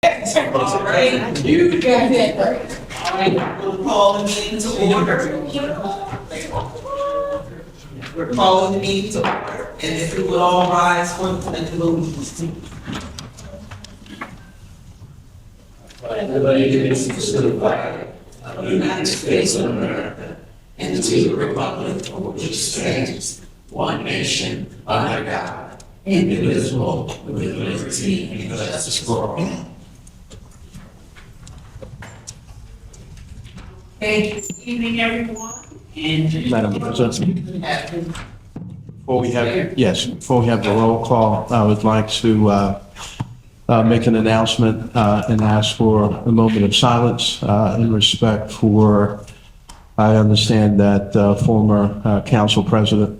All right, you got that right. All right, we'll call the meeting to order. We're calling the meeting to order, and if we would all rise for the pledge of allegiance. Allegiance to the flag of the United States of America and to the republic for which it stands, one nation, under God, indivisible, with liberty and justice for all. Good evening, everyone. And Madam President, before we have the roll call, I would like to make an announcement and ask for a moment of silence in respect for, I understand that former Council President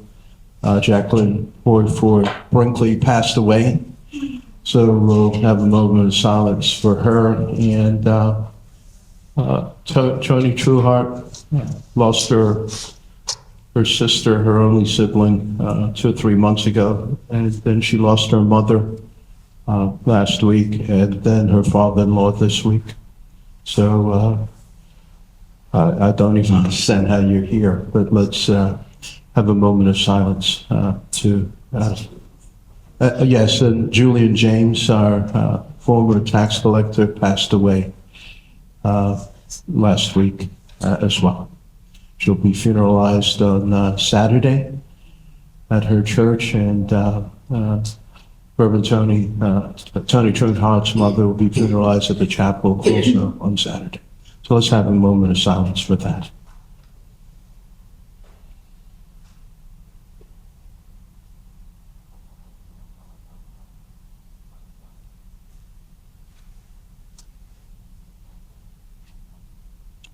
Jacqueline Ford Brinkley passed away. So we'll have a moment of silence for her. And Tony Trueheart lost her sister, her only sibling, 2 or 3 months ago, and then she lost her mother last week, and then her father-in-law this week. So I don't even understand how you're here, but let's have a moment of silence yes, and Julian James, our former tax collector, passed away last week as well. She'll be funeralized on Saturday at her church, and Reverend Tony Trueheart's mother will be funeralized at the chapel also on Saturday. So let's have a moment of silence for that.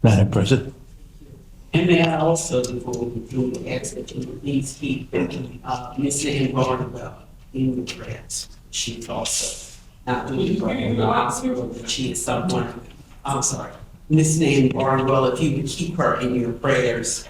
Madam President. And may I also, before we do, ask that you please keep Ms. Yeadon Borough in the prayers. She's also not doing well in the hospital, but she is someone, I'm sorry, Ms. Yeadon Borough, if you would keep her in your prayers,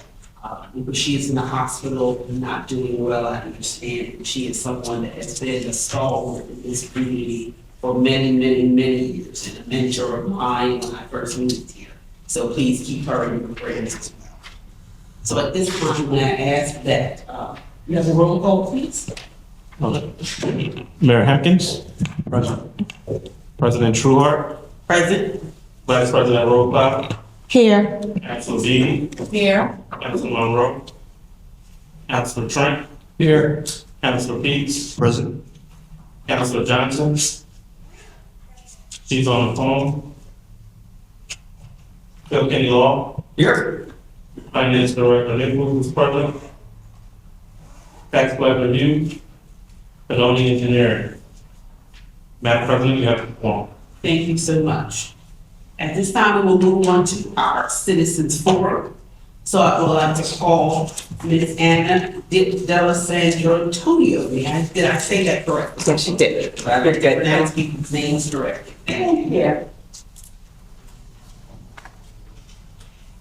because she is in the hospital, not doing well, I understand. She is someone that has been a stalwart in this community for many, many, many years, and a mentor of mine when I first moved here. So please keep her in your prayers as well. So at this time, I'm going to ask that you have a roll call, please. Mayor Hempkins. Present. President Trueheart. Present. Vice President Rollcloud. Here. Councilor Beatty. Here. Councilor Monroe. Councilor Trent. Here. Councilor Peets. Present. Councilor Johnson. She's on the phone. Phil Kenny Law. Here. Finance Director Nichols is present. Tax Collector Review. Zoning Engineering. Madam President, you have the floor. Thank you so much. At this time, we will move on to our citizens forum. So I would like to call Ms. Anna D'Alessandro Antonio. Did I say that correctly? Yes, you did. Very good. Now people's names correctly. Thank you. Yeah.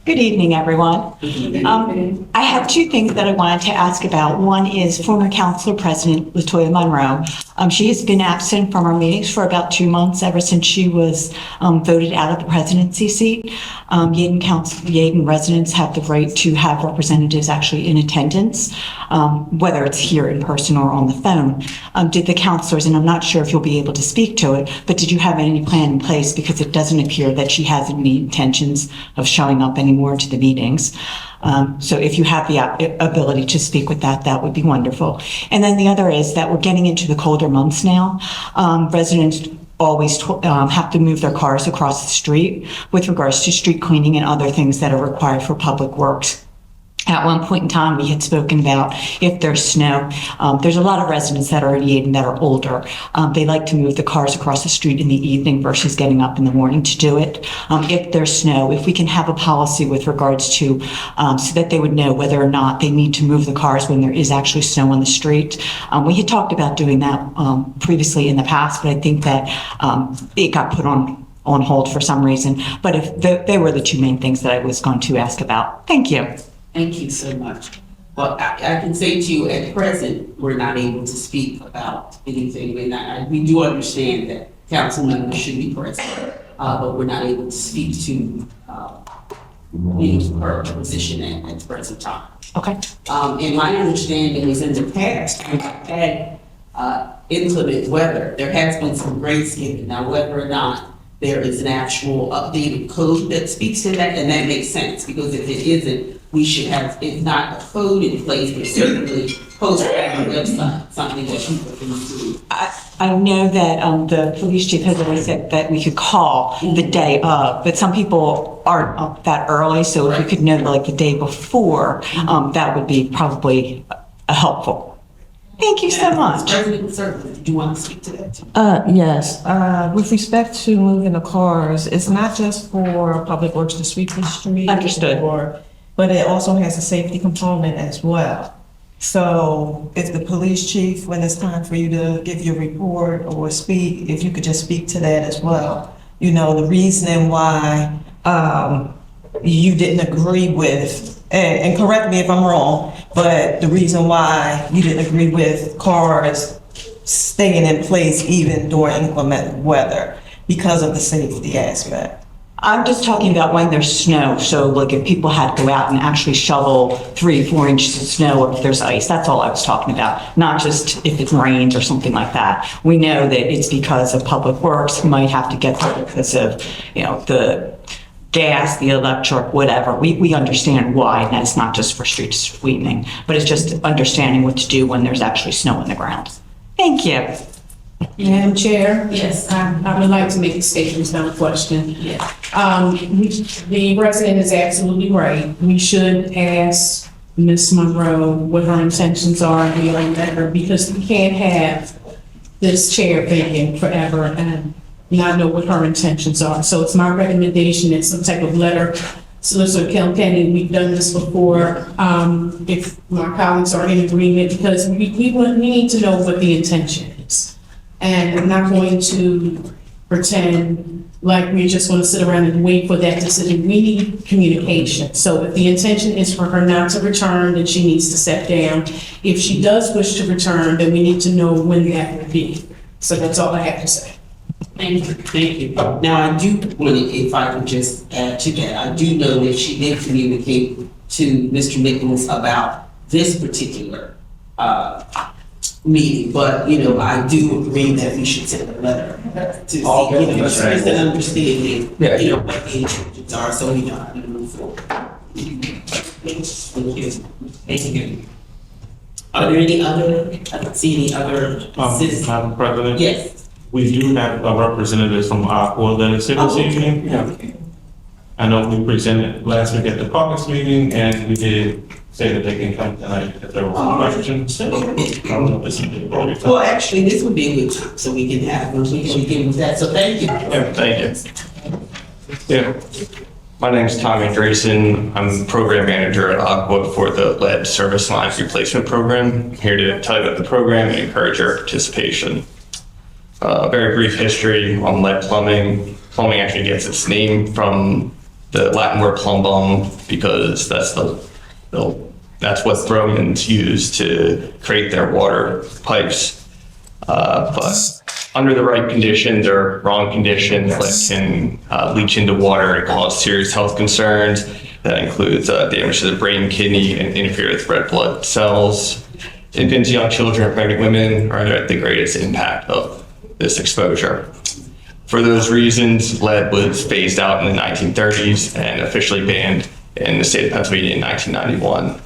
Good evening, everyone. I have 2 things that I wanted to ask about. One is former Council President Latoya Monroe. She has been absent from our meetings for about 2 months, ever since she was voted out of the presidency seat. Yeadon residents have the right to have representatives actually in attendance, whether it's here in person or on the phone. Did the councilors, and I'm not sure if you'll be able to speak to it, but did you have any plan in place? Because it doesn't appear that she has any intentions of showing up anymore to the meetings. So if you have the ability to speak with that, that would be wonderful. And then the other is that we're getting into the colder months now. Residents always have to move their cars across the street with regards to street cleaning and other things that are required for public works. At one point in time, we had spoken about if there's snow. There's a lot of residents that are in Yeadon that are older. They like to move the cars across the street in the evening versus getting up in the morning to do it. If there's snow, if we can have a policy with regards to, so that they would know whether or not they need to move the cars when there is actually snow on the street. We had talked about doing that previously in the past, but I think that it got put on hold for some reason. But if they were the 2 main things that I was going to ask about. Thank you. Thank you so much. Well, I can say to you, at present, we're not able to speak about anything. We do understand that council members should be present, but we're not able to speak to, her position at the present time. Okay. And my understanding is in the past, we've had, inclement weather. There has been some grace given. Now, whether or not there is an actual updated code that speaks to that, and that makes sense, because if it isn't, we should have, if not a code in place, but certainly post on the website, something that people can do. I know that the police chief has always said that we could call the day of, but some people aren't up that early, so if we could know like the day before, that would be probably helpful. Thank you so much. President, certainly, do you want to speak to that too? Yes, with respect to moving the cars, it's not just for Public Works to sweep the street. Understood. But it also has a safety component as well. So if the police chief, when it's time for you to give your report or speak, if you could just speak to that as well. You know, the reasoning why you didn't agree with, and correct me if I'm wrong, but the reason why you didn't agree with cars staying in place even during inclement weather because of the safety aspect. I'm just talking about when there's snow, so like if people had to go out and actually shovel 3-4 inches of snow or if there's ice, that's all I was talking about, not just if it rains or something like that. We know that it's because of Public Works, might have to get there because of, you know, the gas, the electric, whatever. We understand why, and that's not just for street sweeping, but it's just understanding what to do when there's actually snow on the ground. Thank you. Madam Chair? Yes. I would like to make a statement, not a question. Yes. The resident is absolutely right. We should ask Ms. Monroe what her intentions are and be on record, because we can't have this chair vacant forever and not know what her intentions are. So it's my recommendation that some type of letter, Solicitor Kilkenny, we've done this before, if my colleagues are in agreement, because we need to know what the intention is. And I'm not going to pretend like we just want to sit around and wait for that decision. We need communication. So if the intention is for her not to return, then she needs to step down. If she does wish to return, then we need to know when that would be. So that's all I have to say. Thank you, thank you. Now, I do want to, if I could just add to that, I do know that she did communicate to Mr. Nichols about this particular, meeting, but, you know, I do agree that we should send a letter to see, you know, just an understanding, you know, what the intentions are, so we know how to move forward. Thank you. Thank you. Are there any other, I don't see any other citizens? Madam President? Yes. We do have a representative from Aqua that is here this evening. Okay. I know we presented last week at the caucus meeting, and we did say that they can come tonight if there were questions. I don't know if this is the appropriate time. Well, actually, this would be a good time, so we can have, we can begin with that, so thank you. Yeah, thank you. Yeah, my name's Tommy Drayson. I'm program manager at Aqua for the lead service line replacement program. I'm here to tell you about the program and encourage your participation. Very brief history on lead plumbing. Plumbing actually gets its name from the Latin word plumbum, because that's what Romans used to create their water pipes. But under the right conditions or wrong conditions, lead can leach into water and cause serious health concerns. That includes damage to the brain, kidney, and interfere with red blood cells. Infants, young children, and pregnant women are at the greatest impact of this exposure. For those reasons, lead was phased out in the 1930s and officially banned in the state of Pennsylvania in 1991.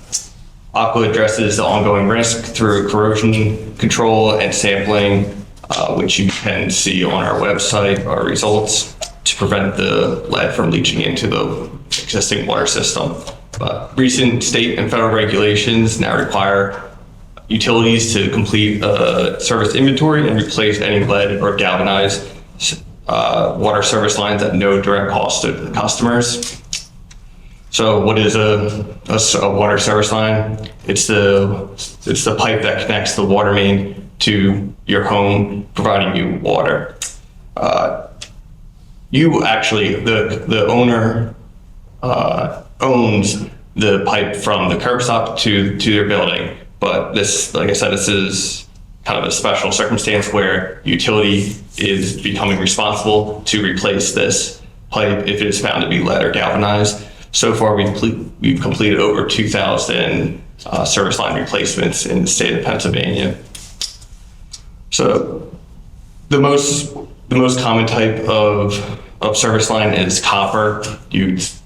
Aqua addresses the ongoing risk through corrosion control and sampling, which you can see on our website, our results, to prevent the lead from leaching into the existing water system. But recent state and federal regulations now require utilities to complete a service inventory and replace any lead or galvanized water service lines at no direct cost to the customers. So what is a water service line? It's the pipe that connects the water main to your home, providing you water. You actually, the owner owns the pipe from the curb stop to their building. But this, like I said, this is kind of a special circumstance where utility is becoming responsible to replace this pipe if it is found to be lead or galvanized. So far, we've completed over 2,000 service line replacements in the state of Pennsylvania. So the most common type of service line is copper. It's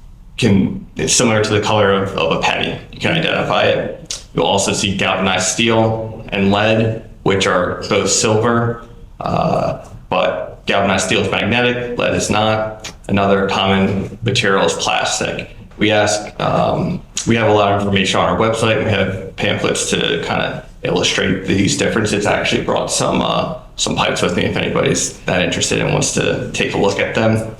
similar to the color of a penny. You can identify it. You'll also see galvanized steel and lead, which are both silver, but galvanized steel is magnetic, lead is not. Another common material is plastic. We have a lot of information on our website. We have pamphlets to kind of illustrate these differences. I actually brought some pipes with me if anybody's that interested and wants to take a look at them.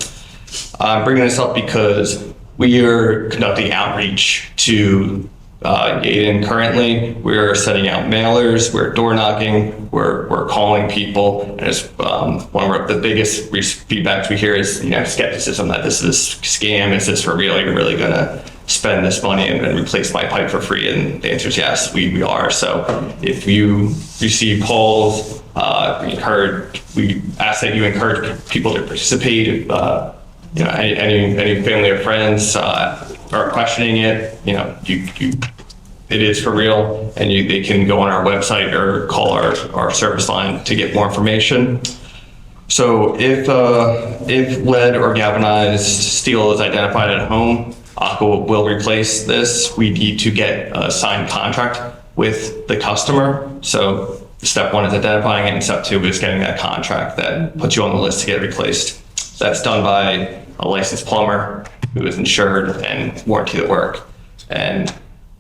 I'm bringing this up because we are conducting outreach to Yeadon currently. We're sending out mailers, we're door knocking, we're calling people, and it's one of the biggest feedbacks we hear is skepticism that this is a scam. Is this for real? Are you really gonna spend this money and replace my pipe for free? And the answer is yes, we are. So if you receive calls, we ask that you encourage people to participate. Any family or friends are questioning it, it is for real, and they can go on our website or call our service line to get more information. So if lead or galvanized steel is identified at home, Aqua will replace this. We need to get a signed contract with the customer. So step one is identifying it, and step two is getting that contract that puts you on the list to get replaced. That's done by a licensed plumber who is insured and warranty the work. And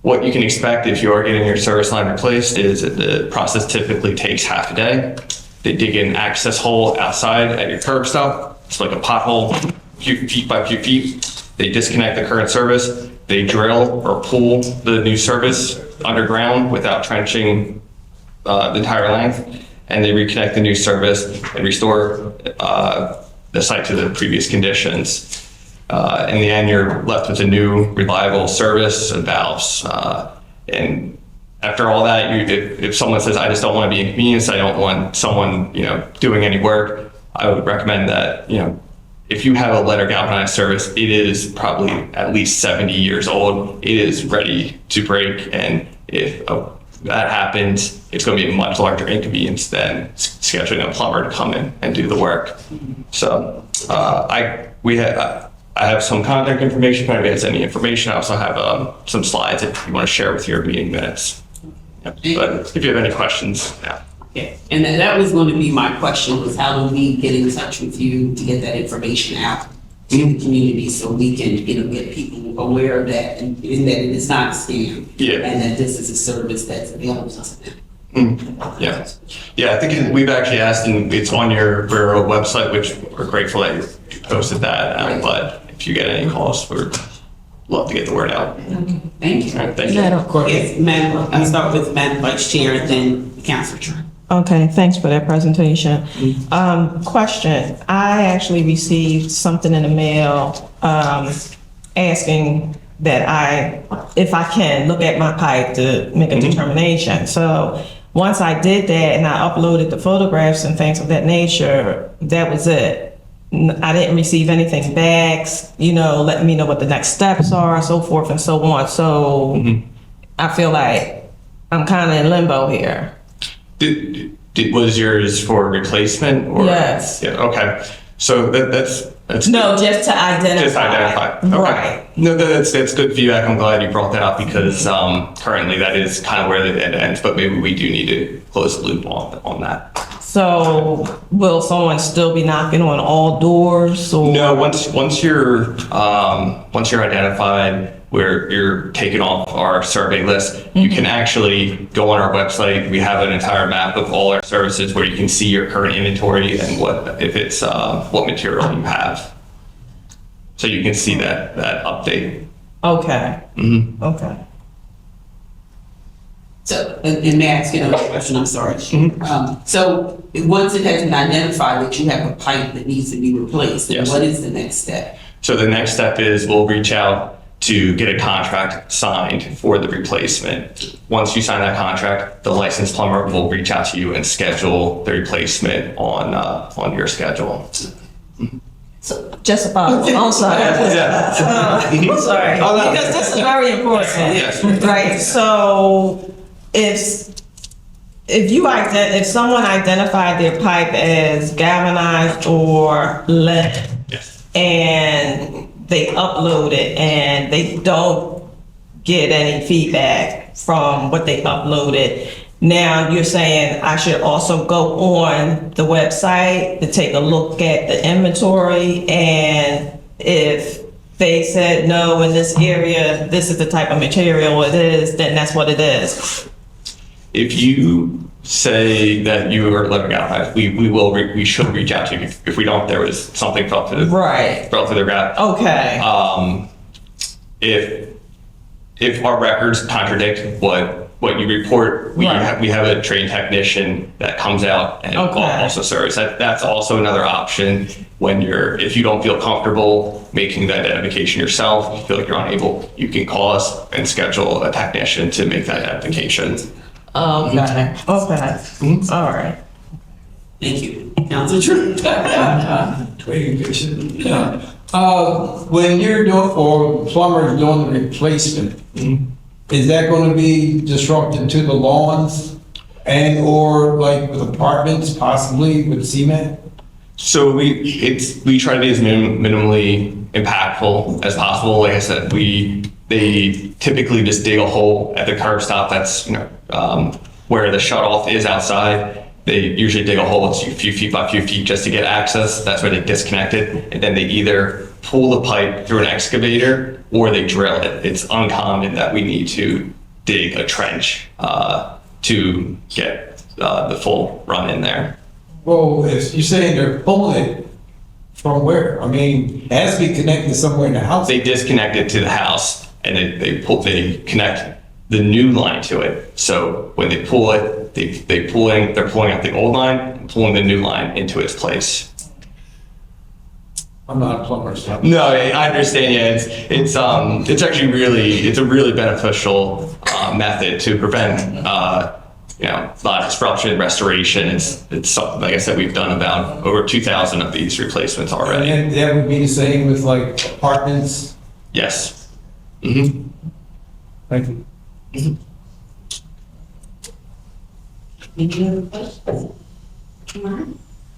what you can expect if you are getting your service line replaced is that the process typically takes half a day. They dig an access hole outside at your curb stop. It's like a pothole, a few feet by a few feet. They disconnect the current service. They drill or pull the new service underground without trenching the entire length. And they reconnect the new service and restore the site to the previous conditions. In the end, you're left with a new, reliable service and valves. And after all that, if someone says, I just don't want to be inconvenienced, I don't want someone, doing any work, I would recommend that, if you have a lead or galvanized service, it is probably at least 70 years old. It is ready to break. And if that happens, it's going to be a much larger inconvenience than scheduling a plumber to come in and do the work. So I have some contact information. If anybody has any information, I also have some slides if you want to share with your meeting minutes. Yep. But if you have any questions, yeah. Yeah, and that was going to be my question, was how do we get in touch with you to get that information out to the community so we can, get people aware of that and that it is not a scam. Yeah. And that this is a service that's available to them. Yeah, I think we've actually asked, and it's on your borough website, which we're grateful that you posted that. But if you get any calls, we'd love to get the word out. Okay, thank you. All right, thank you. Yes, Madam, I'll start with Madam Vice Chair and then the Councilor. Okay, thanks for that presentation. Question, I actually received something in the mail, asking that if I can look at my pipe to make a determination. So once I did that and I uploaded the photographs and things of that nature, that was it. I didn't receive anything back, letting me know what the next steps are, so forth and so on. So I feel like I'm kind of in limbo here. Was yours for replacement? Or? Yes. Yeah. Okay. So that's no, just to identify. Just identify. Okay. Right. No, that's good feedback. I'm glad you brought that up because currently that is kind of where it ends. But maybe we do need to close the loop on that. So will someone still be knocking on all doors? Or? No. Once you're identified, where you're taken off our survey list, you can actually go on our website. We have an entire map of all our services where you can see your current inventory and what material you have. So you can see that update. Okay. Mm-hmm. Okay. So, and may I ask you another question? I'm sorry. So once it has been identified that you have a pipe that needs to be replaced, yes. What is the next step? So the next step is we'll reach out to get a contract signed for the replacement. Once you sign that contract, the licensed plumber will reach out to you and schedule the replacement on your schedule. Just about, I'm sorry. I'm sorry, because this is very important. Yes. Right, so if someone identified their pipe as galvanized or lead, Yes. and they upload it and they don't get any feedback from what they uploaded, now you're saying I should also go on the website to take a look at the inventory, and if they said no in this area, this is the type of material it is, then that's what it is. If you say that you are living out, we should reach out to you. If we don't, there was something fell through Right. the gap. Okay. If our records contradict what you report, we Right. have a trained technician that comes out and Okay. also serves. That's also another option if you don't feel comfortable making the identification yourself, you feel like you're unable, you can call us and schedule a technician to make that identification. Okay. Okay. All right. Thank you. Council True. When you're doing, or plumber's doing the replacement, is that going to be disruptive to the lawns and/or like with apartments, possibly with cement? So we try to be as minimally impactful as possible. Like I said, they typically just dig a hole at the curb stop. That's where the shutoff is outside. They usually dig a hole that's a few feet by few feet just to get access. That's where they disconnect it, and then they either pull the pipe through an excavator or they drill it. It's uncommon that we need to dig a trench to get the full run in there. Well, if you're saying they're pulling it from where? I mean, it has to be connected somewhere in the house. They disconnect it to the house and they connect the new line to it. So when they pull it, they're pulling out the old line and pulling the new line into its place. I'm not a plumber, so. No, I understand. Yeah, it's actually it's a really beneficial method to prevent a lot of disruption, restoration. It's something, like I said, we've done about over 2,000 of these replacements already. And that would be the same with like apartments? Yes. Mm-hmm. Thank you. Any other questions? All right.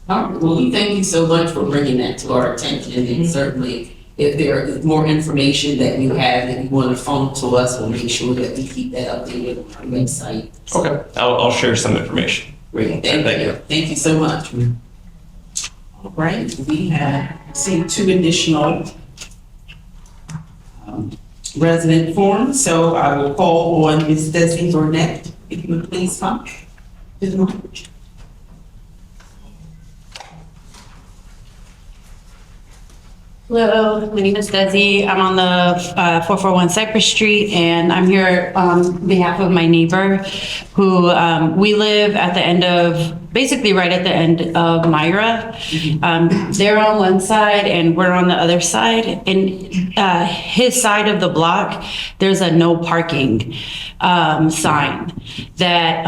Well, we thank you so much for bringing that to our attention, and certainly if there is more information that you have that you want to phone to us, we'll make sure that we keep that updated on our website. Okay. I'll share some information. Great, thank you. Thank you so much. All right, we have seen 2 additional resident forms, so I will call on Ms. Desi Burnett, if you would please come to the mic. Hello, my name is Desi. I'm on the 441 Cypress Street, and I'm here on behalf of my neighbor who we live at the end of, basically right at the end of Myra. They're on one side and we're on the other side. And his side of the block, there's a no parking sign that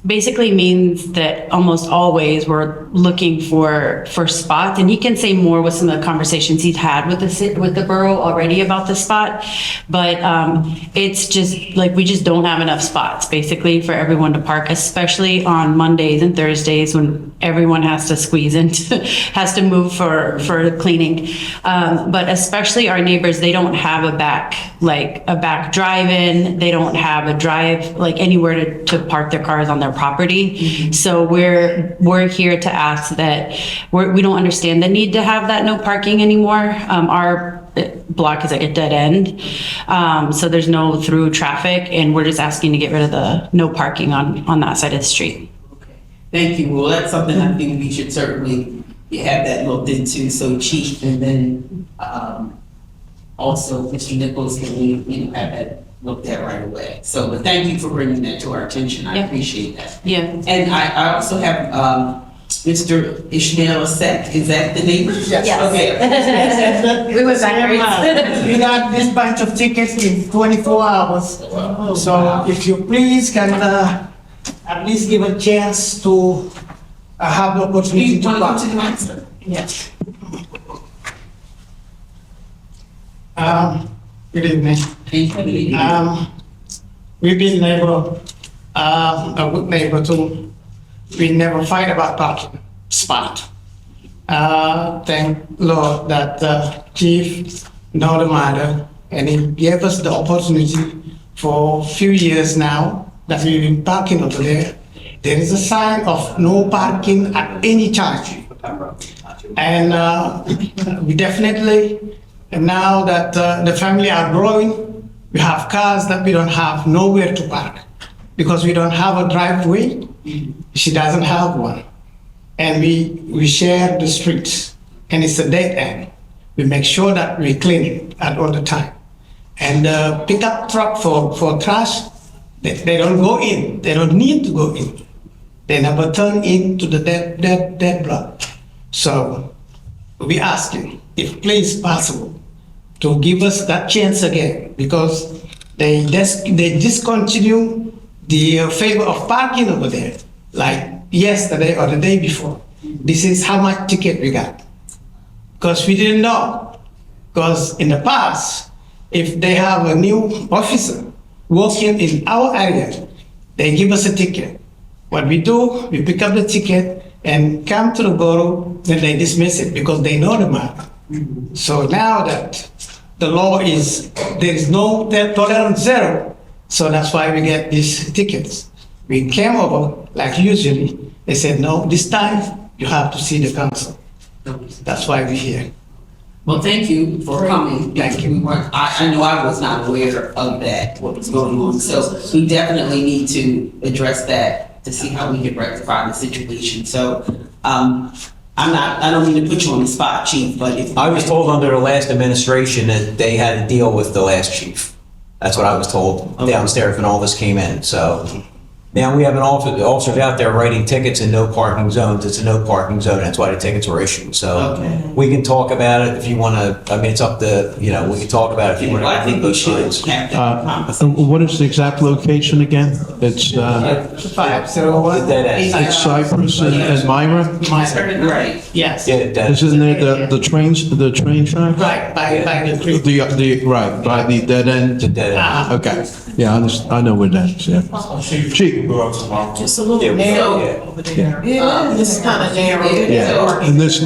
basically means that almost always we're looking for spots, and he can say more with some of the conversations he's had with the borough already about the spot, but it's just like we just don't have enough spots basically for everyone to park, especially on Mondays and Thursdays when everyone has to squeeze into has to move for cleaning, but especially our neighbors, they don't have a back drive-in, they don't have a drive like anywhere to park their cars on their property. Mm-hmm. So we're here to ask that we don't understand the need to have that no parking anymore. Our block is like a dead end, so there's no through traffic, and we're just asking to get rid of the no parking on that side of the street. Okay, thank you. Well, that's something I think we should certainly have that looked into. So Chief, and then also Mr. Nichols, can we have that looked at right away. So, but thank you for bringing that to our attention. I Yeah. appreciate that. Yeah. And I also have Mr. Ishmael Sek, is that the name? Yes. Okay. We went backwards. We got this bunch of tickets in 24 hours. So if you please can at least give a chance to have the Do opportunity you to want to come park. to the mic, sir? Yes. Good evening. Thank you. We've been neighbor, a good neighbor too. We never fight about parking spot. Thank Lord that Chief know the matter and he gave us the opportunity for a few years now that we've been parking over there. There is a sign of no parking at any time. And we definitely, and now that the family are growing, we have cars that we don't have nowhere to park because we don't have a driveway. She doesn't have one. And we share the streets and it's a dead end. We make sure that we clean it at all the time. And the pickup truck for trash, they don't go in. They don't need to go in. They never turn into the dead block. So we ask you, if please possible, to give us that chance again because they discontinue the favor of parking over there, like yesterday or the day before. This is how much ticket we got. Because we didn't know. Because in the past, if they have a new officer working in our area, they give us a ticket. What we do, we pick up the ticket and come to the borough, then they dismiss it because they know the matter. So now that the law is, there is no tolerance zero, so that's why we get these tickets. We came over, like usually, they said, no, this time you have to see the council. That's why we're here. Well, thank you for coming. Thank you. I know I was not aware of that, what was going on. So we definitely need to address that to see how we can rectify the situation. So I don't mean to put you on the spot, Chief, but if. I was told under the last administration that they had to deal with the last chief. That's what I was told downstairs when all this came in, so. Now we have an officers out there writing tickets in no parking zones. It's a no parking zone, that's why the tickets were issued, so. Okay. We can talk about it if you wanna, I mean, it's up to, we can talk about it if you wanna. Well, I think we those should signs. have that conversation. What is the exact location again? It's 501. Dead end. it's Cypress and Myra? Right. Yes, Yeah, dead Is in there the train track? right, by the creek. Right, by the dead end? The dead end. Okay, yeah, I know where that is, yeah. Chief, Just a little Yeah, narrow so- over there. Yeah. This is kind of narrow. yeah, and there's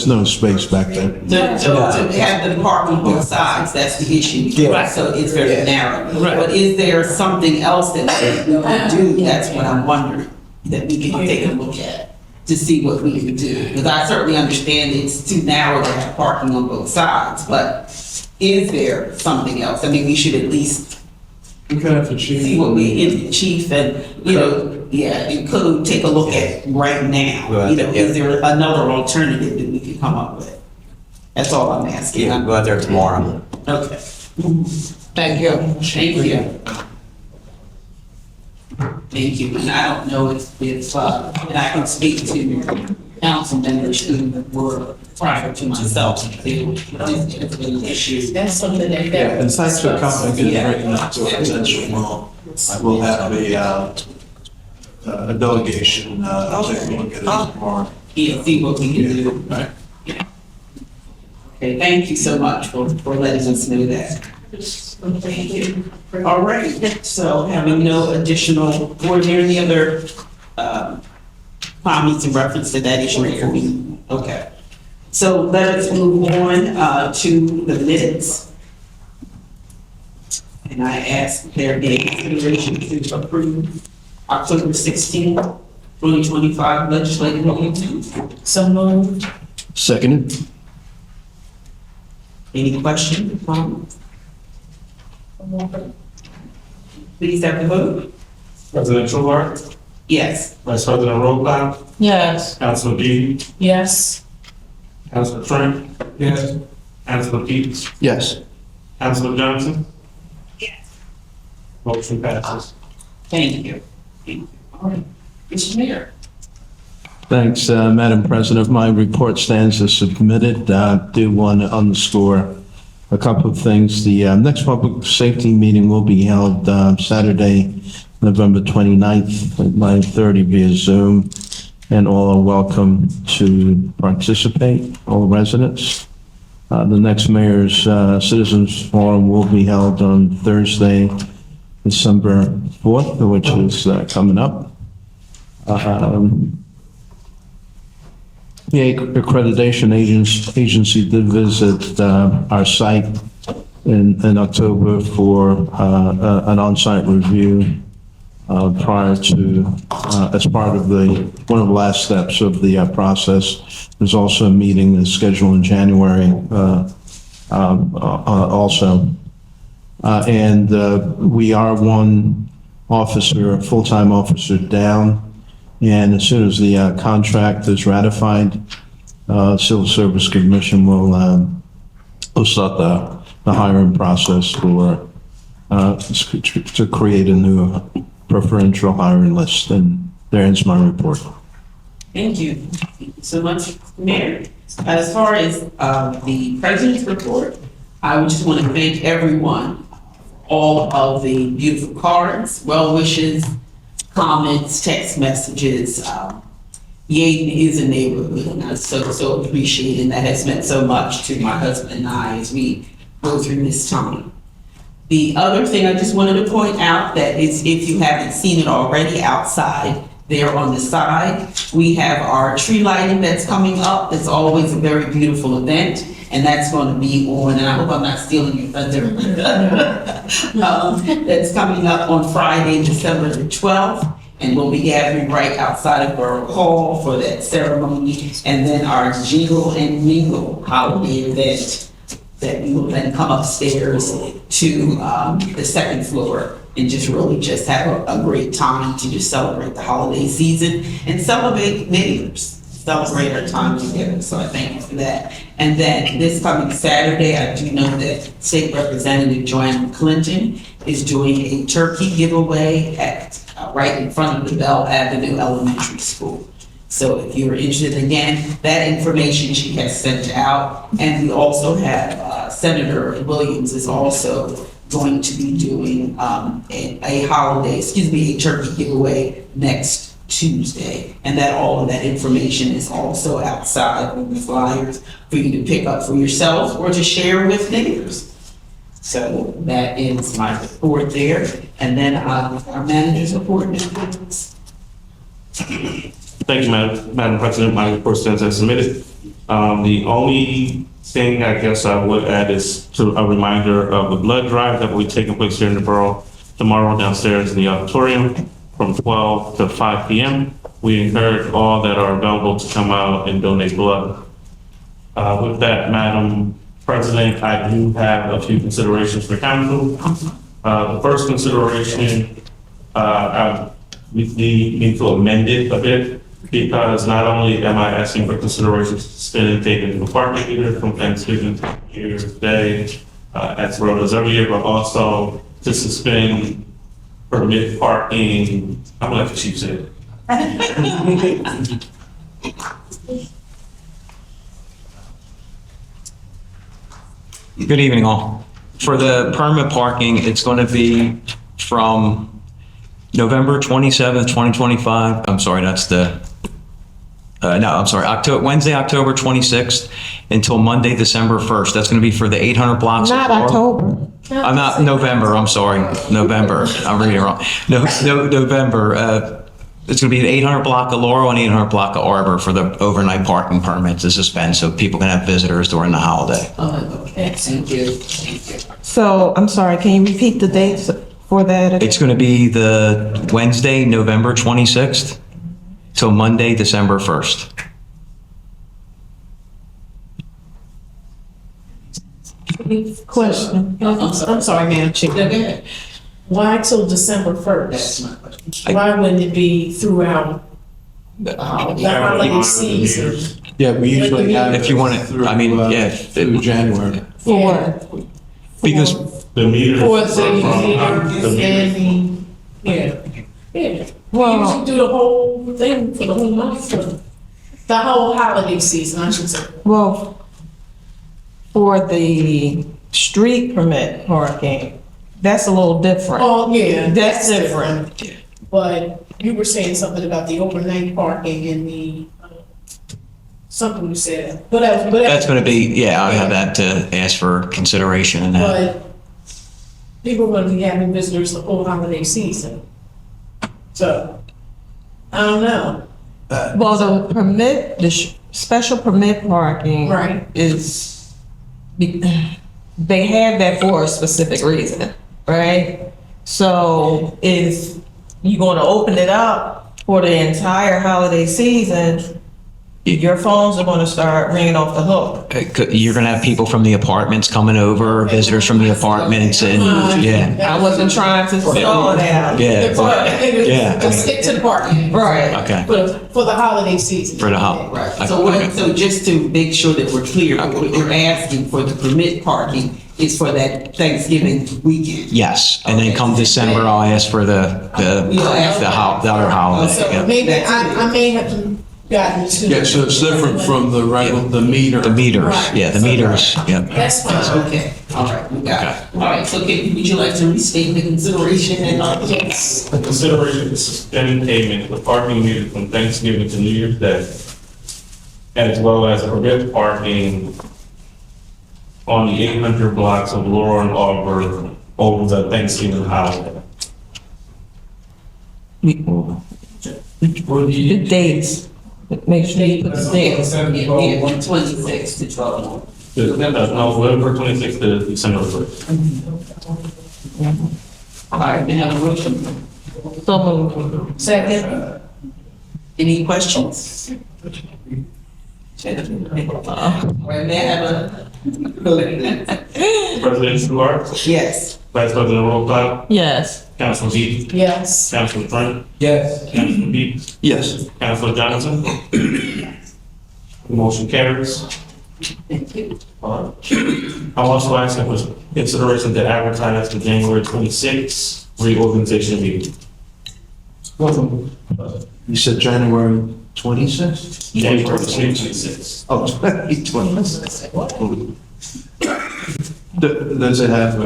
no space back there. To have the parking both sides, that's the issue. Yeah. So it's very Yeah. narrow. Right. But is there something else that we can do? That's what I'm wondering, that we can take a look at to see what we can do. Because I certainly understand it's too narrow to have parking on both sides, but is there something else? I mean, we should at least see what we, in chief and, include, take a look at right now. Right, yeah. Is there another alternative that we could come up with? That's all I'm asking. Yeah, we'll go out there tomorrow. Okay, Thank you. thank you. Thank you, and I don't know if, and I can speak to council members who were prior to myself, it's been an issue. That's something that. Yeah, and thanks for coming, getting written up to attention. I will have a delegation, take a look at it tomorrow. Yeah, see what we can do. Right. Okay, thank you so much for letting us know that. Thank you. All right, so having no additional, were there any other comments in reference to that issue before we? Okay. So let us move on to the minutes. And I ask there be a consideration to approve October 16, 2025 legislative meeting. So moved. Seconded? Any questions, comments? Please have the vote. President Trueheart, Yes. Vice President Rowebaugh, Yes. Councilor Deedy, Yes. Councilor Trent. Yes. Councilor Peets, Yes. Councilor Johnson, Yes. motion passes. Thank you. Thank you. All right. Mr. Mayor. Thanks, Madam President. My report stands as submitted. Do want to underscore a couple of things. The next public safety meeting will be held Saturday, November 29th at 9:30 via Zoom, and all are welcome to participate, all residents. The next mayor's citizens forum will be held on Thursday, December 4th, which is coming up. The accreditation agency did visit our site in October for an on-site review prior to, as part of one of the last steps of the process. There's also a meeting that's scheduled in January also. And we are one officer, full-time officer down. And as soon as the contract is ratified, Civil Service Commission will start the hiring process for to create a new preferential hiring list. And there ends my report. Thank you. Thank you so much, Mayor. As far as the president's report, I would just want to thank everyone for all of the beautiful cards, well wishes, comments, text messages. Yeadon is a neighborhood, and I so appreciate it, and that has meant so much to my husband and I as we go through this time. The other thing I just wanted to point out that is, if you haven't seen it already, outside there on the side, we have our tree lighting that's coming up. It's always a very beautiful event, and that's going to be on, and I hope I'm not stealing your thunder. That's coming up on Friday, December the 12th, and we'll be gathering right outside of Borough Hall for that ceremony, and then our Jingle and Mingle holiday event that we will then come upstairs to the second floor and just really just have a great time to just celebrate the holiday season and celebrate neighbors, celebrate our time together. So I thank you for that. And then this coming Saturday, I do know that State Representative Joanne Clinton is doing a turkey giveaway at right in front of the Bell Avenue Elementary School. So if you're interested, again, that information she has sent out. And we also have Senator Williams is also going to be doing a turkey giveaway next Tuesday. And that all of that information is also outside on the flyers for you to pick up for yourself or to share with neighbors. So that is my report there. And then our manager's report. Thank you, Madam President. My report stands as submitted. The only thing I guess I would add is a reminder of the blood drive that will be taking place here in the borough tomorrow downstairs in the auditorium from 12 to 5 p.m. We encourage all that are available to come out and donate blood. With that, Madam President, I do have a few considerations for council. The first consideration, we need to amend it a bit, because not only am I asking for consideration to suspend and take into the parking meter from Thanksgiving to New Year's Day, as well as every year, but also to suspend permit parking. I'm gonna let the chief say it. Good evening, all. For the permit parking, it's going to be from November 27th, 2025. I'm sorry, that's the, Wednesday, October 26th until Monday, December 1st. That's going to be for the 800 blocks. Not October. I'm not, November, I'm sorry, November. I'm reading it wrong. November. It's going to be an 800 block of Laurel and 800 block of Arbor for the overnight parking permit to suspend so people can have visitors during the holiday. Okay, thank you. Thank you. So, I'm sorry, can you repeat the dates for that again? It's going to be the Wednesday, November 26th till Monday, December 1st. Question. I'm sorry, Madam Chair. Go ahead. Why till December That's 1st? my question. Why wouldn't it be throughout the holiday season? Yeah, we usually have. If you want it, I mean, yeah. Through January. For what? Because The meter. For the, yeah. We Well, usually do the whole thing for the whole month. The whole holiday season, I should say. Well, for the street permit parking, that's a little different. Oh, yeah. That's different. But you were saying something about the overnight parking and something you said. That's going to be, yeah, I have that to ask for consideration and that. But people are going to be having visitors the whole holiday season. So, I don't know. Well, the permit, special permit parking. Right. Is, they have that for a specific reason, right? So if you're gonna open it up for the entire holiday season, your phones are gonna start ringing off the hook. You're going to have people from the apartments coming over, visitors from the apartments, and, yeah. I wasn't trying to stall that. Yeah, yeah. Let's stick to the parking. Right. Okay, For the holiday season. for the holiday. Right, so just to make sure that we're clear, what we're asking for the permit parking is for that Thanksgiving weekend. Yes, and then come December, I'll ask for the other holiday. So yeah. maybe I may have gotten to. Yeah, so it's different from the regular, the meter. The meters, yeah, the meters, yeah. That's fine. Okay, all right, we got it. All right, so would you like to restate the consideration and? Yes. The consideration to suspend payment of parking meters from Thanksgiving to New Year's Day, as well as permit parking on the 800 blocks of Laurel and Auburn over the Thanksgiving holiday. The dates, make sure you put the dates. Yeah, 126 to 12. No, November 26th to December 1st. All right, may I have a motion? So moved. Second. Any questions? All right, may I have a? President Shuar, Yes. Vice President Roll, Yes. Councilor Dean, Yes. Councilor Trent, Yes. Councilor Beats, Yes. Councilor Johnson. Motion carries. Thank you. I'm also asking for consideration to advertise the January 26th reorganization meeting. You said January 26th? January 26th. Oh, 2026. Does it have,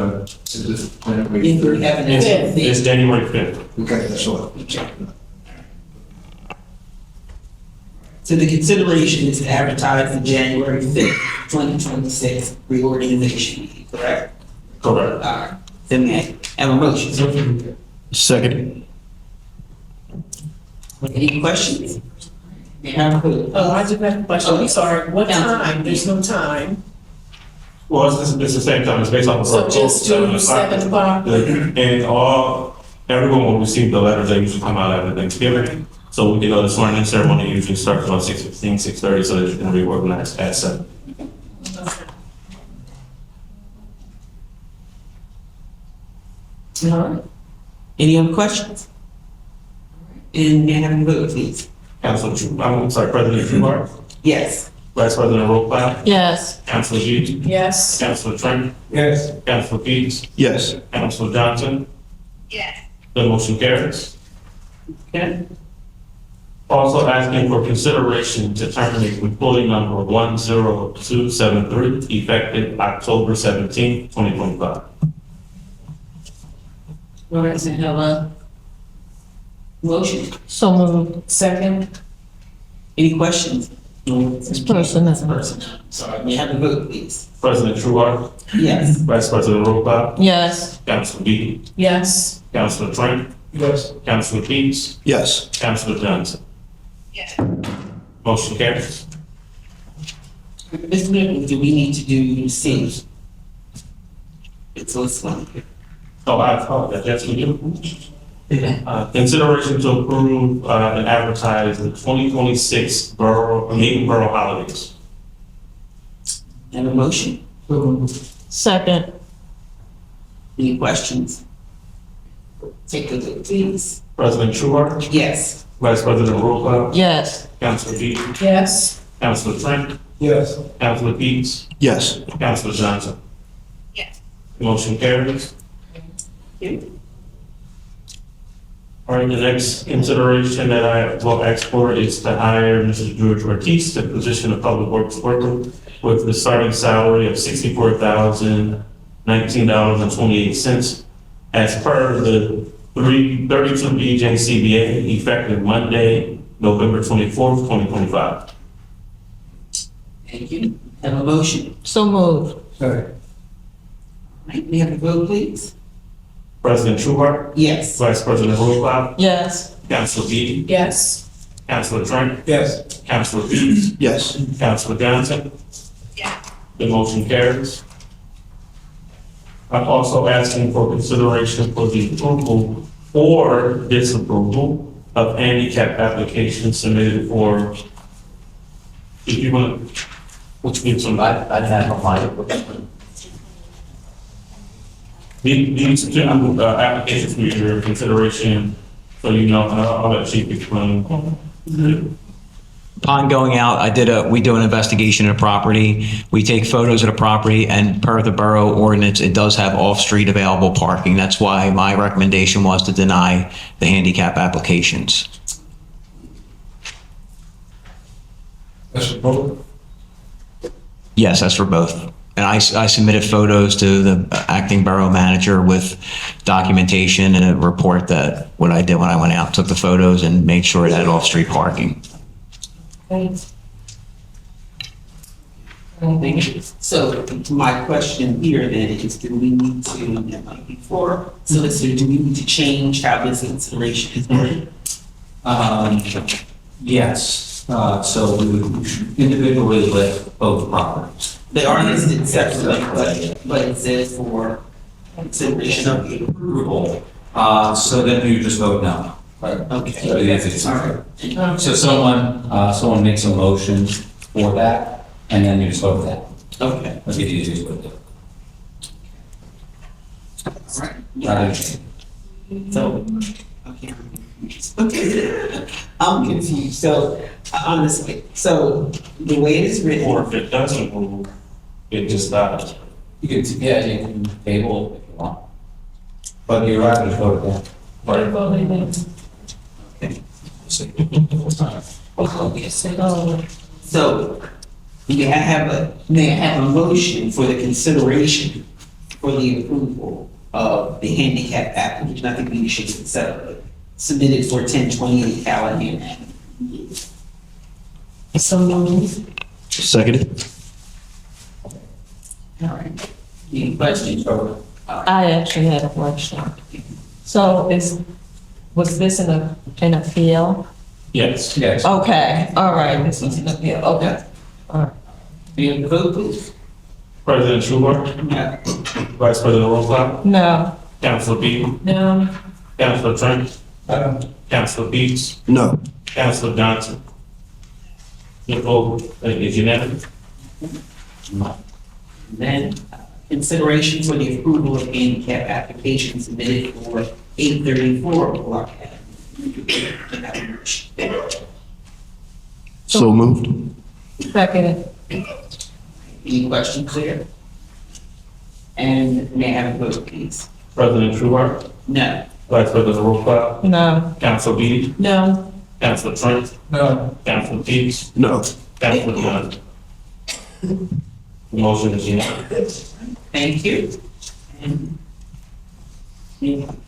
is it January If we have an Yes. It's January 5th. Okay, that's all. So the consideration is to advertise the January 5th, 2026 reorganization meeting, correct? Correct. All right. Then may I have a motion? Second. Any questions? May I have a vote? Oh, I just have a question. I'm sorry. What time? There's no time. Well, it's the same time, it's based on the. So just do 7 o'clock. And everyone will receive the letters that usually come out after Thanksgiving. So we the swearing-in ceremony usually starts around 6:15, 6:30, so that you can reorganize at 7. All right. Any other questions? And may I have a vote, please? I'm sorry, President Shuar, Yes. Vice President Roll, Yes. Councilor Dean, Yes. Councilor Trent, Yes. Councilor Beats, Yes. Councilor Johnson. Yes. The motion carries. Okay. Also asking for consideration to terminate employee number 10273 effective October 17, 2025. All right, so have a motion. So moved. Second. Any questions? This person is. Sorry, may I have a vote, please? President Shuar, Yes. Vice President Roll, Yes. Councilor Dean, Yes. Councilor Trent, Yes. Councilor Beats, Yes. Councilor Johnson. Yes. Motion carries. Ms. Nichols, do we need to do C? It's this one. Oh, I apologize, yes, we do. Consideration to approve and advertise the 2026 Yeadon Borough holidays. Have a motion? Second. Any questions? Take a look, please. President Shuar, Yes. Vice President Roll, Yes. Councilor Dean, Yes. Councilor Trent, Yes. Councilor Beats, Yes. Councilor Johnson. Yes. Motion carries. All right, the next consideration that I will ask for is to hire Mr. George Ortiz to the position of Public Works Worker with the starting salary of $64,019.28 as per the 32 BJCBA effective Monday, November 24th, 2025. Thank you. Have a motion. So moved. Right, may I have a vote, please? President Trueheart, Yes. Vice President Rollcott, Yes. Councilor Beatty, Yes. Councilor Trent, Yes. Councilor Bees, Yes. Councilor Johnson. The motion carries. I'm also asking for consideration for the approval or disapproval of handicap applications submitted for, if you want, which gives some, I have a mind. these two applications for your consideration, so you know, I'll let Chief explain. Upon going out, we do an investigation of the property. We take photos of the property, and per the borough ordinance, it does have off-street available parking. That's why my recommendation was to deny the handicap applications. Yes, that's for both. And I submitted photos to the acting borough manager with documentation and a report that what I did when I went out, took the photos and made sure it had off-street parking. Thank you. So my question here then is, do we need to, before solicitor, do we need to change how this consideration is worded? Yes, so we would individually list both properties. They are listed separately, but it says for consideration of the approval. So then you just vote no. Okay. So it's- All right. So someone makes a motion for that, and then you just vote that. Okay. That's the easiest way to do All right. it. So, okay, I'm confused. So, honestly, so the way it is written. Or if it doesn't move, it just dies. You can, yeah, you can table if you want. But you're right, just vote it down. So, may I have a motion for the consideration for the approval of the handicap application? I think we should consider it submitted for 1028 Callahan Avenue. So moved. Seconded. All right. Any questions? I actually had a question. So was this an appeal? Yes. Yes. Okay, all right, this was an appeal, okay. All right. May I have the vote, please? President Trueheart, No. Vice President Rollcott, No. Councilor Beatty, No. Councilor Trent, Councilor Beats, No. Councilor Johnson. The vote is unanimous. Then, consideration for the approval of handicap application submitted for 834 Block Avenue. So moved. Second. Any questions there? And may I have a vote, please? President Trueheart, No. Vice President Rollcott, No. Councilor Beatty, No. Councilor Trent, No. Councilor Beats, No. Councilor Johnson. The motion is unanimous. Thank you. And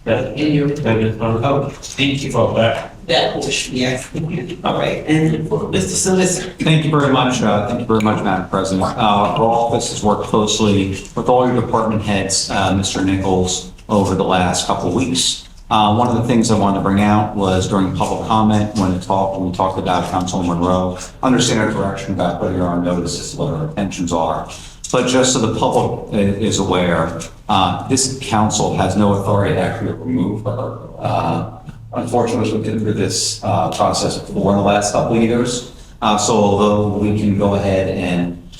That is, oh, thank you vote for back. that portion, yes. All right, and Mr. Solicitor. Thank you very much. Thank you very much, Madam President. Our office has worked closely with all your department heads, Mr. Nichols, over the last couple of weeks. One of the things I wanted to bring out was during public comment, when we talked about Councilman Monroe, understand our direction about whether you're on notice as to what our intentions are. But just so the public is aware, this council has no authority to actually remove her. Unfortunately, we've been through this process before in the last couple of years. So although we can go ahead and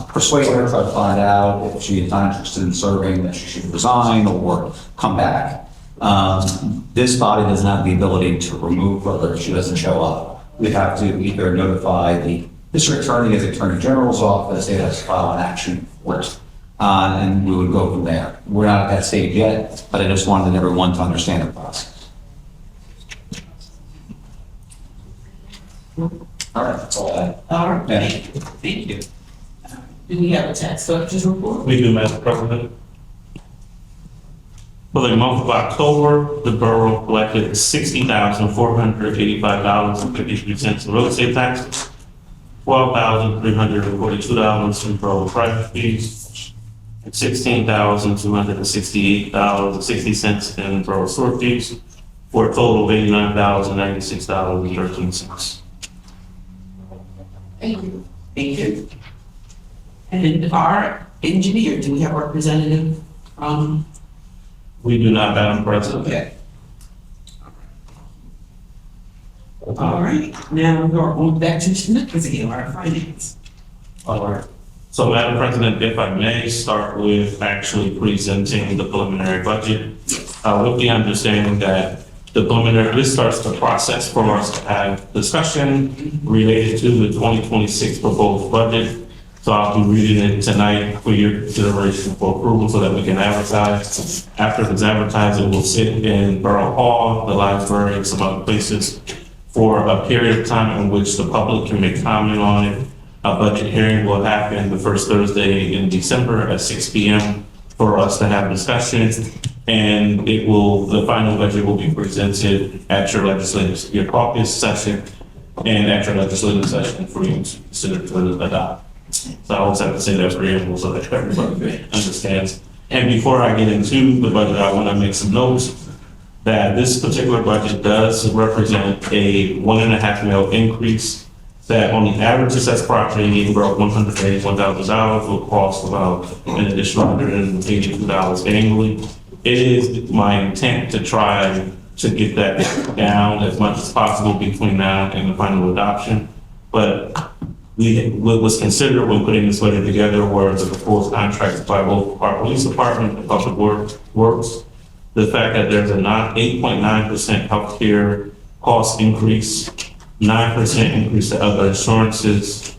persuade her, try to find out if she is not interested in serving, that she should resign or come back, this body doesn't have the ability to remove her if she doesn't show up. We have to either notify the district attorney, as the attorney general's office, they have to file an action report, and we would go from there. We're not at that stage yet, but I just wanted everyone to understand the process. All right, that's all I have. All right, Yeah. thank you. Do we have a tax collector's report? We do, Madam President. For the month of October, the borough collected $60,485.53 in real estate taxes, $12,342 in borough private fees, and $16,268.60 in borough sewer fees, for a total of $89,096.13. Thank you. Thank you. And our engineer, do we have a representative from? We do not, Madam President. Okay. All right, now we're on back to Nichols again, our finance. All right. So, Madam President, if I may start with actually presenting the preliminary budget, with the understanding that this starts the process for us to have discussion related to the 2026 proposed budget. So I'll be reading it tonight for your consideration for approval so that we can advertise. After it's advertised, it will sit in Borough Hall, the library, and some other places for a period of time in which the public can make comment on it. A budget hearing will happen the first Thursday in December at 6 p.m. for us to have discussions. And the final budget will be presented at your your caucus session and at your legislative session for you to consider to adopt. So I always have to say that preamble so that everybody understands. And before I get into the budget, I want to make some notes that this particular budget does represent a $1.5 million increase that on the average assessed property for $181,000 will cost about an additional $182 annually. It is my intent to try to get that down as much as possible between now and the final adoption. But what was considered when putting this budget together were the proposed contracts by both our police department and public works. The fact that there's a 8.9% healthcare cost increase, 9% increase to other insurances.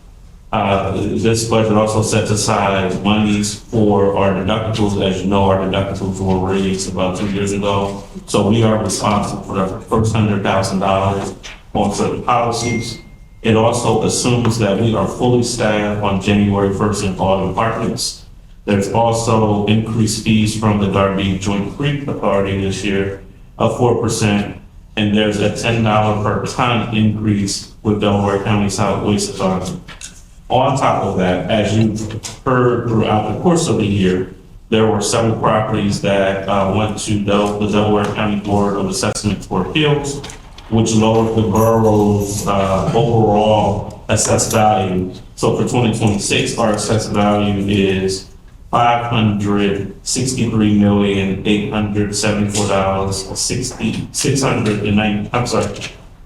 This budget also sets aside monies for our deductibles. As you know, our deductibles were raised about 2 years ago. So we are responsible for the first $100,000 on certain policies. It also assumes that we are fully staffed on January 1st in all departments. There's also increased fees from the Darby Joint Creek Authority this year of 4%. And there's a $10 per ton increase with Delaware County Solid Waste Authority. On top of that, as you've heard throughout the course of the year, there were several properties that went to the Delaware County Board of Assessment for Appeals, which lowered the borough's overall assessed value. So for 2026, our assessed value is $563,874,690. I'm sorry,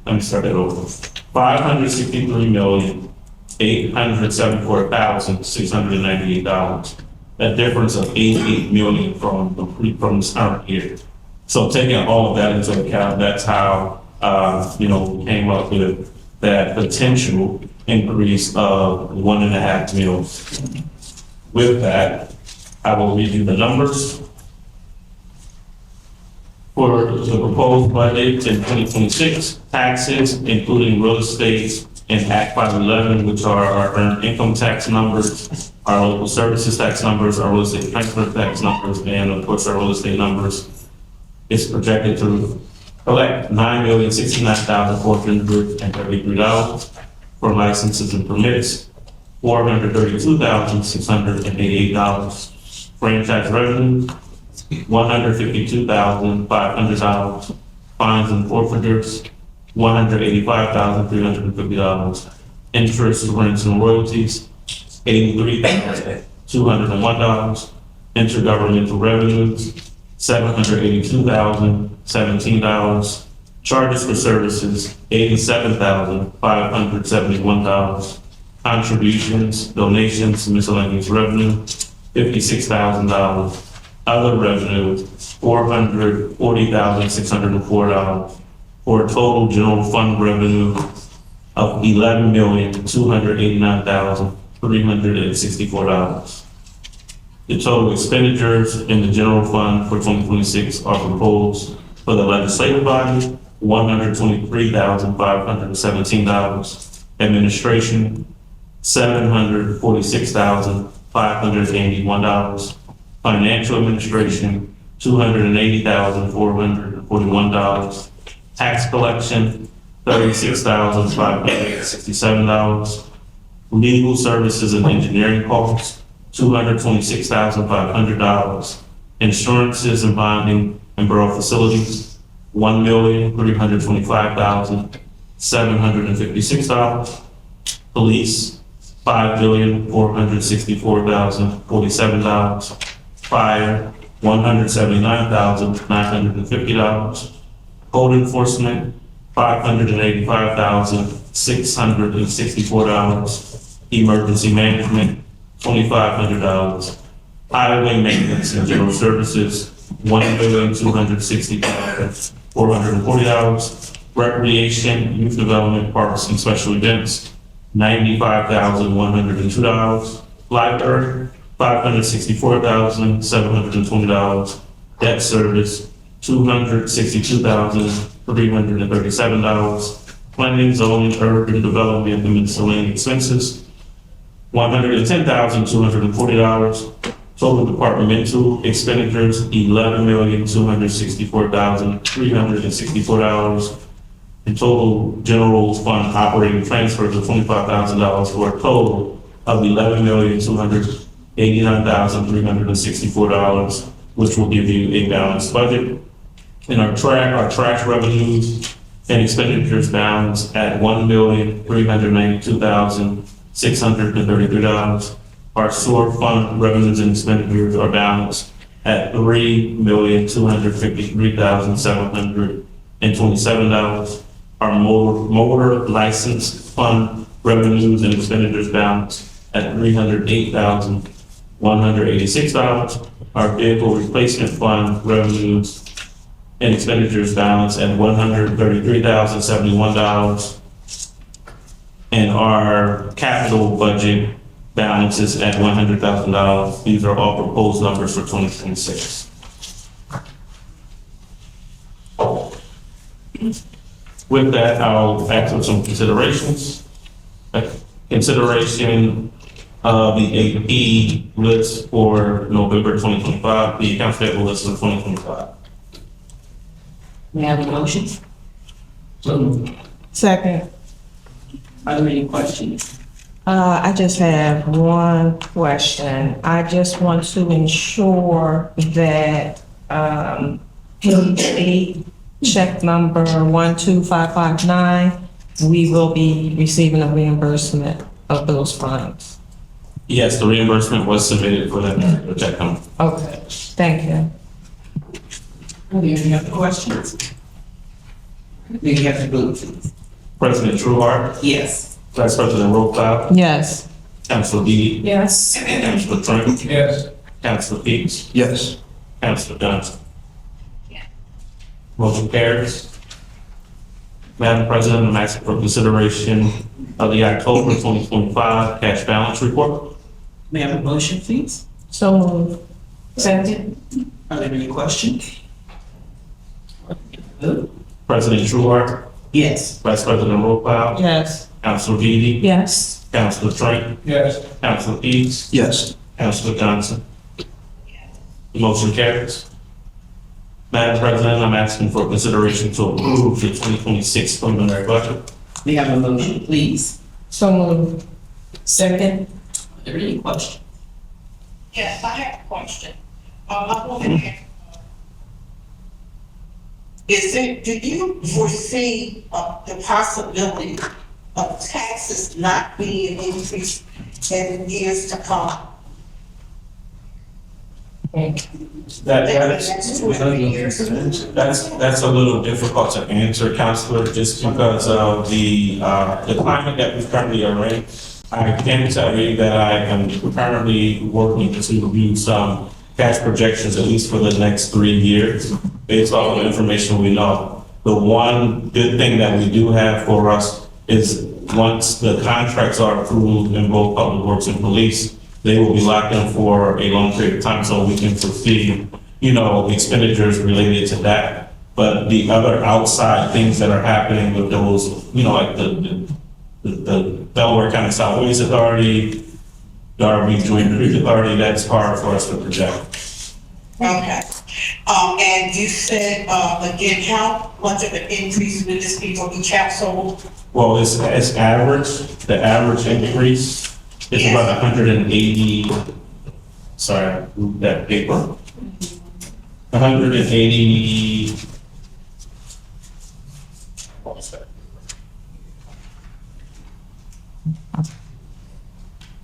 let me start that over. $563,874,698. That difference of $88 million from this current year. So taking all of that into account, that's how we came up with that potential increase of $1.5 million. With that, I will read you the numbers. For the proposed budget in 2026, taxes, including real estate and Act 511, which are our earned income tax numbers, our local services tax numbers, our real estate transfer tax numbers, and of course our real estate numbers, is projected to collect $9,069,433 for licenses and permits, $432,688 franchise revenue, $152,500 fines and forfeitures, $185,350 interest, rents, and royalties, $83,201 intergovernmental revenues, $782,017 charges for services, $87,571 contributions, donations, miscellaneous revenue, $56,000 other revenue, $440,604 for a total general fund revenue of $11,289,364. The total expenditures in the general fund for 2026 are proposed for the legislative body $123,517. Administration, $746,581. Financial administration, $280,441. Tax collection, $36,567. Legal services and engineering costs, $226,500. Insurances and bonding and borough facilities, $1,325,756. Police, $5,464,047. Fire, $179,950. Code enforcement, $585,664. Emergency management, $2,500. Highway maintenance and general services, $1,260,440. Recreation, youth development, parks and special events, $95,102. Library, $564,720. Debt service, $262,337. Planning, zoning, urban development, and miscellaneous expenses, $110,240. Total departmental expenditures, $11,264,364. And total general fund operating transfers of $25,000 for a total of $11,289,364, which will give you a balanced budget. And our trash revenues and expenditures balance at $1,392,633. Our sewer fund revenues and expenditures are balanced at $3,253,727. Our motor license fund revenues and expenditures balance at $308,186. Our vehicle replacement fund revenues and expenditures balance at $133,071. And our capital budget balances at $100,000. These are all proposed numbers for 2026. With that, I'll ask for some considerations. Consideration of the AP list for November 2025, the accounts payable list for 2025. May I have a motion? Second. Are there any questions? I just have one question. I just want to ensure that, page 8, check number 12559, we will be receiving a reimbursement of those funds. Yes, the reimbursement was submitted for that check number. Okay, thank you. Are there any other questions? Then you have to vote, please. President Trueheart, Yes. Vice President Rothschild, Yes. Councilor Deedy, Yes. Councilor Trent, Yes. Councilor Peaks, Yes. Councilor Johnson. Motion carries. Madam President, I'm asking for consideration of the October 2025 cash balance report. May I have a motion, please? So moved. Second. Are there any questions? President Trueheart, Yes. Vice President Rothschild, Yes. Councilor Deedy, Yes. Councilor Trent, Yes. Councilor Peaks, Yes. Councilor Johnson. Motion carries. Madam President, I'm asking for consideration to approve the 2026 preliminary budget. May I have a motion, please? So moved. Second. Are there any questions? Yes, I have a question. I want to ask, do you foresee the possibility of taxes not being increased in years to come? That's a little difficult to answer, Councilor, just because of the climate that we currently are in. I can tell you that I am currently working to review some cash projections, at least for the next 3 years, based off of the information we know. The one good thing that we do have for us is once the contracts are approved in both public works and police, they will be locked in for a long period of time, so we can foresee, expenditures related to that. But the other outside things that are happening with those, like the Delaware County Solid Waste Authority, Darby Joint Creek Authority, that's hard for us to project. Okay. And you said, again, how much of an increase would this be for each household? Well, it's average, the average increase is about 180, sorry, I moved that paper. 180, what was that?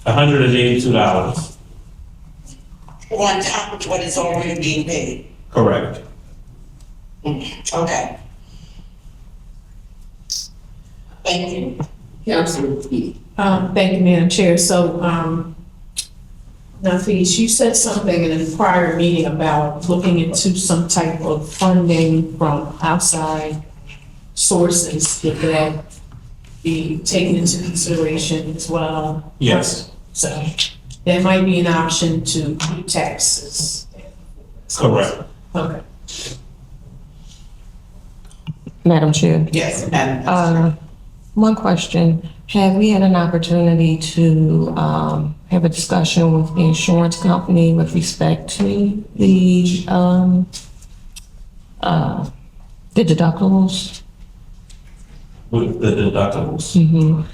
$182. On top of what is already being paid? Correct. Okay. Thank you. Councilor Key. Thank you, Madam Chair. So, Nafis, you said something in a prior meeting about looking into some type of funding from outside sources. Would that be taken into consideration as well? Yes. So that might be an option to keep taxes. Correct. Okay. Madam Chair. Yes, Madam. One question, have we had an opportunity to have a discussion with the insurance company with respect to the deductibles? With the deductibles?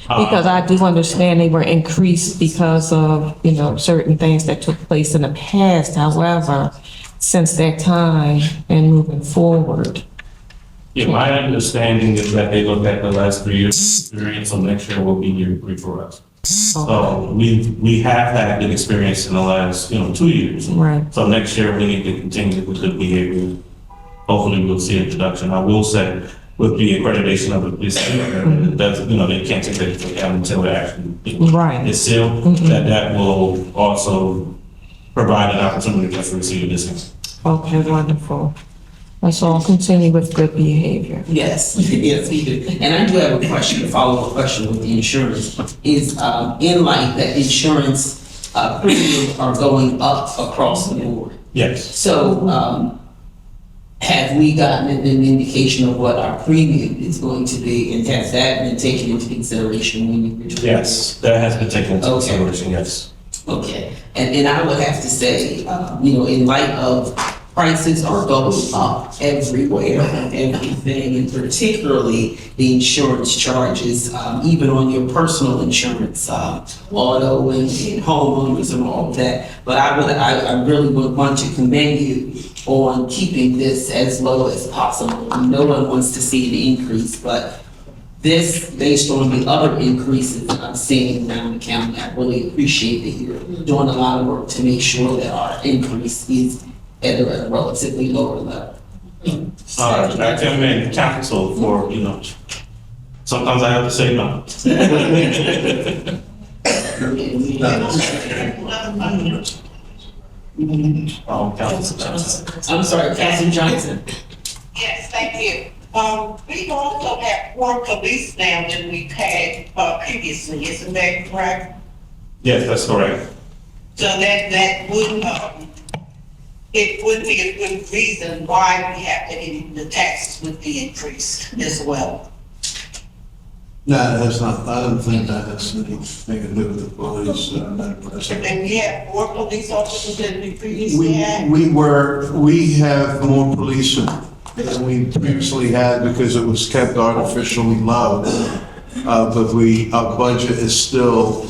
Because I do understand they were increased because of, certain things that took place in the past. However, since that time and moving forward. Yeah, my understanding is that they looked at the last 3 years experience, so next year will be year 3 for us. So we have had good experience in the last, 2 years. Right. So next year we need to continue with good behavior. Hopefully we'll see a deduction. I will say with the accreditation of the police, that's, they can't take that into account until it actually Right. is sealed, that will also provide an opportunity for us to receive a discount. Okay, wonderful. Let's all continue with good behavior. Yes, yes, we do. And I do have a question, a follow-up question with the insurance. Is, in light that insurance premiums are going up across the board. Yes. So, have we gotten an indication of what our premium is going to be? And has that been taken into consideration when you return? Yes, that has been taken into consideration, yes. Okay, and I would have to say, in light of prices are going up everywhere on everything, and particularly the insurance charges, even on your personal insurance, auto and homeowners and all of that. But I really would want to commend you on keeping this as low as possible. No one wants to see an increase, but this, based on the other increases that I'm seeing around the county, I really appreciate that you're doing a lot of work to make sure that our increase is at a relatively lower level. I commend council for, sometimes I have to say no. Council Johnson. I'm sorry, Councilor Johnson. Yes, thank you. We also have more police now than we've had previously, isn't that correct? Yes, that's correct. So that would, it would be a good reason why we have to, the taxes would be increased as well. No, that's not, I don't think that has anything to do with the police, Madam President. And we have more police officers than we previously had? We have more police than we previously had because it was kept artificially low. But our budget is still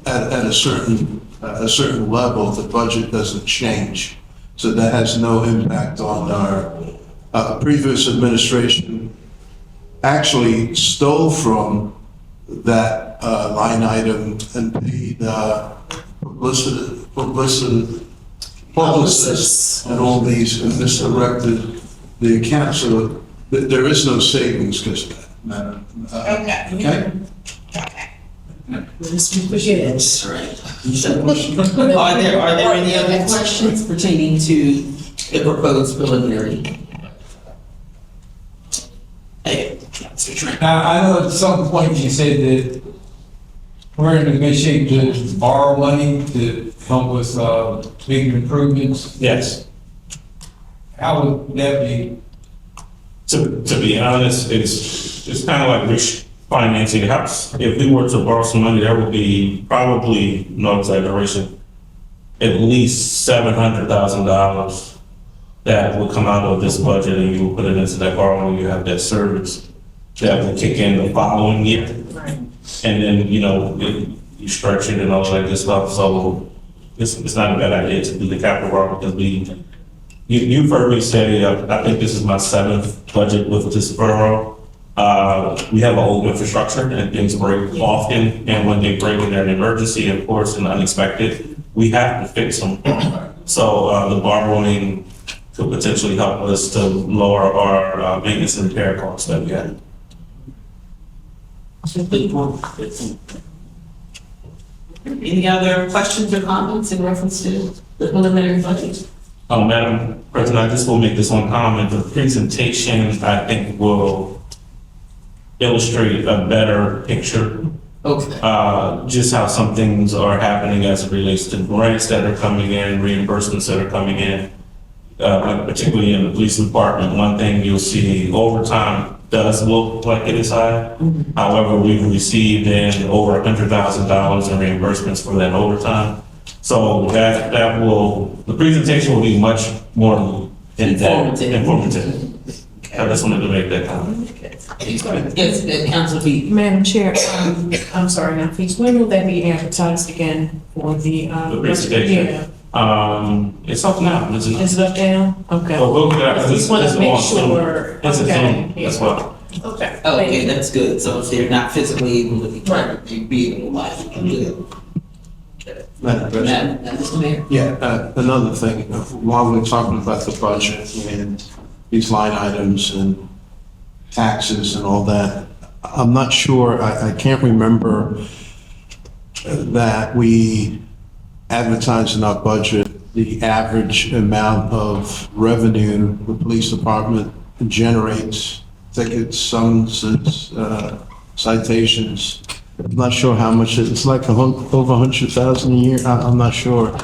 at a certain level. The budget doesn't change. So that has no impact on our previous administration. Actually stole from that line item and paid publicists and all these, and misdirected the account. So there is no savings because of that, Madam. Okay. Okay? Appreciate it. That's right. Are there any other questions pertaining to the proposed preliminary? Hey, Councilor Trent. Now, I know at some point you said that we're in a good shape to borrow money to help with big improvements. Yes. How would that be To be honest, it's kind of like refinancing a house. If we were to borrow some money, there would be probably, no exaggeration, at least $700,000 that would come out of this budget, and you would put it into that borrowing, you have that service that will kick in the following year. And then, you stretch it and all that good stuff. So it's not a bad idea to do the capital borrow, because you've heard me say, I think this is my 7th budget with this borough. We have an old infrastructure and things break often. And when they break in, they're an emergency, of course, and unexpected, we have to fix them. So the borrowing could potentially help us to lower our maintenance and repair costs that we have. Any other questions or comments in reference to the preliminary budget? Madam President, I just will make this one comment. The presentation, I think, will illustrate a better picture. Okay. Just how some things are happening as it relates to grants that are coming in, reimbursements that are coming in, particularly in the police department. One thing you'll see, overtime does look like it is high. However, we've received in over $100,000 in reimbursements for that overtime. So the presentation will be much more informative. I just wanted to make that comment. Yes, Council Pete. Madam Chair, I'm sorry, now, please, when will that be advertised again for the? The presentation. It's up now, isn't it? Is it up now? Okay. So we'll get I just want to make sure. It's a Okay. Zoom as well. Okay. Okay, that's good. So if they're not physically able to be able to watch, you can do it. Madam President. Mr. Mayor? Yeah, another thing, while we're talking about the budget and these line items and taxes and all that, I'm not sure, I can't remember that we advertise in our budget the average amount of revenue the police department generates, tickets, summonses, citations. I'm not sure how much, it's like over 100,000 a year, I'm not sure.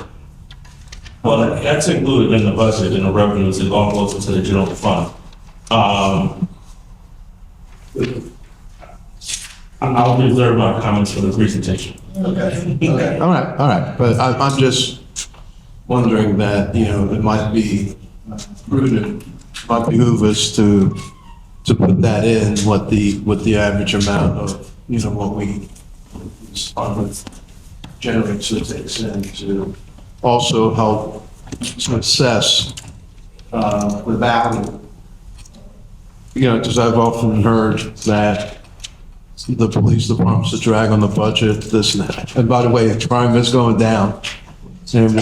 Well, that's included in the budget, and the revenues, it all goes into the general fund. I'll reserve my comments for the presentation. Okay. All right, but I'm just wondering that, it might be prudent, might behoove us to put that in, what the average amount of, what we generates or takes in, to also help to assess the value. Because I've often heard that the police department's a drag on the budget, this and that. And by the way, crime is going down. And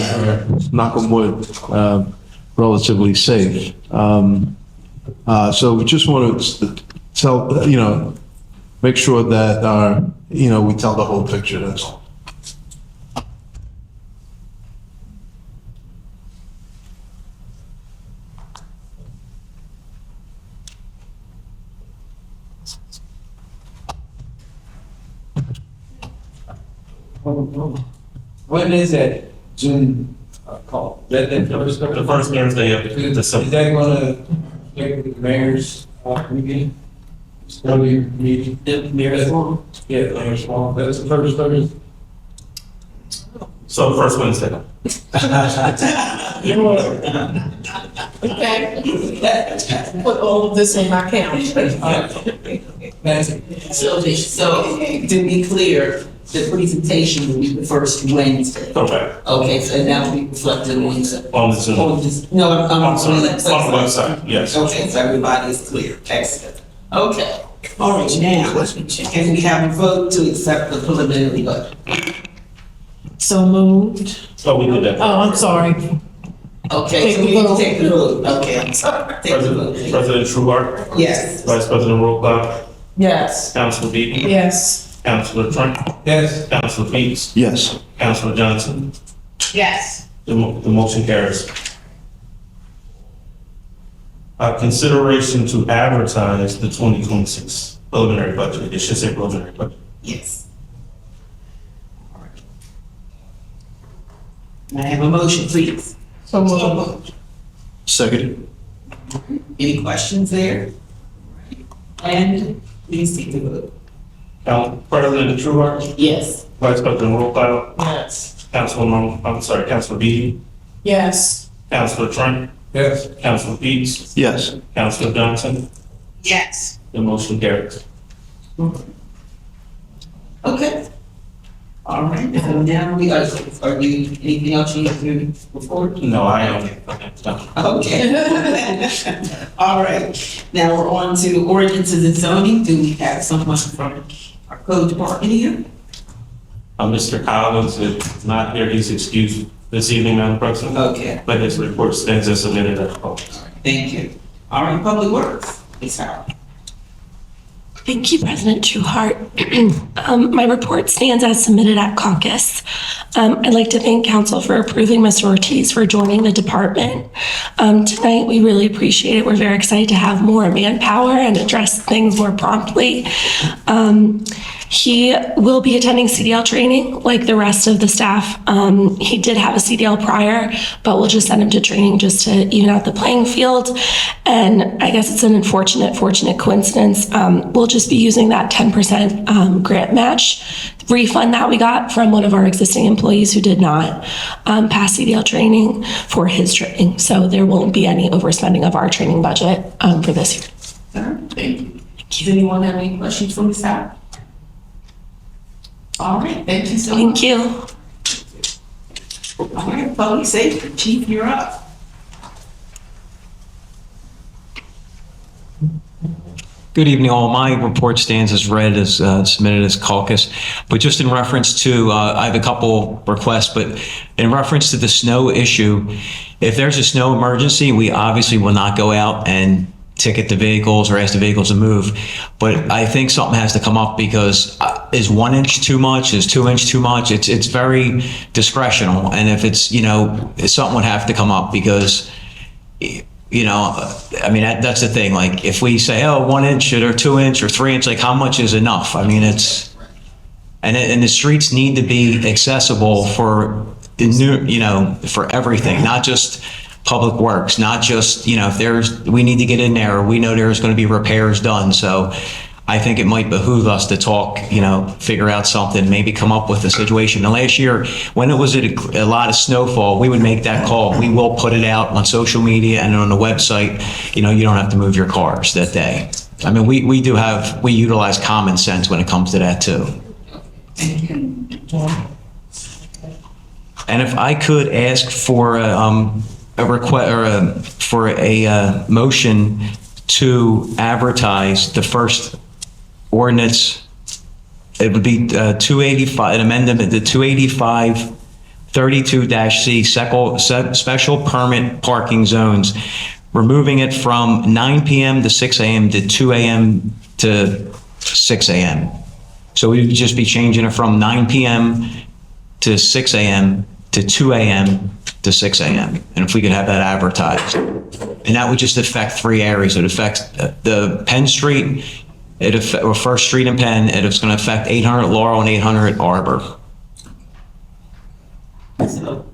knock on wood, relatively safe. So we just want to tell, make sure that we tell the whole picture, that's all. When is that Zoom call? That The first Thursday of Is December. that gonna take the mayor's meeting? Earlier meeting? The mayor's forum? Yeah, the mayor's forum. That's the first Thursday. So the first Wednesday. Okay. Put all of this in my calendar. So to be clear, the presentation will be the first Wednesday. Okay. Okay, so that will be reflected on the. On the Zoom. No, I'm On sorry. the website, yes. Okay, so everybody is clear. Excellent. Okay. All right, now, can we have a vote to accept the preliminary budget? So moved. So we did that. Oh, I'm sorry. Okay, so we need to take the vote. Okay, I'm sorry. Take the vote. President Trueheart, Yes. Vice President Roquel, Yes. Councilor Beaton, Yes. Councilor Trent, Yes. Councilor Peets, Yes. Councilor Johnson. Yes. The motion carries. Consideration to advertise the 2026 preliminary budget. It should say preliminary budget. Yes. May I have a motion, please? So moved. Second. Any questions there? And please take the vote. President Trueheart, Yes. Vice President Rothschild, Yes. Councilor Beatty, Yes. Councilor Trent, Yes. Councilor Peets, Yes. Councilor Johnson, Yes. the motion carries. Okay. All right, so now we are you, anything else you need to report? No, I am. Okay. All right, now we're on to ordinances and zoning. Do we have someone from our code department here? Mr. Collins is not here, he's excused this evening, Madam President. Okay, But his report stands as submitted at the call. thank you. All right, Public Works, Ms. Howard. Thank you, President Trueheart. My report stands as submitted at caucus. I'd like to thank council for approving Mr. Ortiz for joining the department. Tonight, we really appreciate it. We're very excited to have more manpower and address things more promptly. He will be attending CDL training like the rest of the staff. He did have a CDL prior, but we'll just send him to training just to even out the playing field. And I guess it's an fortunate coincidence. We'll just be using that 10% grant match refund that we got from one of our existing employees who did not pass CDL training for his training. So there won't be any overspending of our training budget for this year. All right, thank you. Does anyone have any questions for Ms. Howard? All right, thank you so much. Thank you. All right, Public Safety, Chief, you're up. Good evening, all. My report stands as read, as submitted as caucus. But just in reference to, I have a couple requests, but in reference to the snow issue, if there's a snow emergency, we obviously will not go out and ticket the vehicles or ask the vehicles to move. But I think something has to come up because is 1 inch too much? Is 2 inch too much? It's very discretional. And if it's, something would have to come up because, I mean, that's the thing. Like if we say, 1 inch or 2 inch or 3 inch, like how much is enough? I mean, and the streets need to be accessible for the new, for everything, not just public works, not just, if we need to get in there, or we know there's going to be repairs done. So I think it might behoove us to talk, figure out something, maybe come up with a situation. The last year, when it was a lot of snowfall, we would make that call. We will put it out on social media and on the website. You don't have to move your cars that day. I mean, we utilize common sense when it comes to that too. And if I could ask for a request or for a motion to advertise the first ordinance, it would be 285, an amendment to 285 32-C special permit parking zones, removing it from 9 p.m. to 6 a.m. to 2 a.m. to 6 a.m. So we would just be changing it from 9 p.m. to 6 a.m. to 2 a.m. to 6 a.m. And if we could have that advertised. And that would just affect 3 areas. It would affect the Penn Street, or First Street in Penn. It's going to affect 800 Laurel and 800 Arbor. So,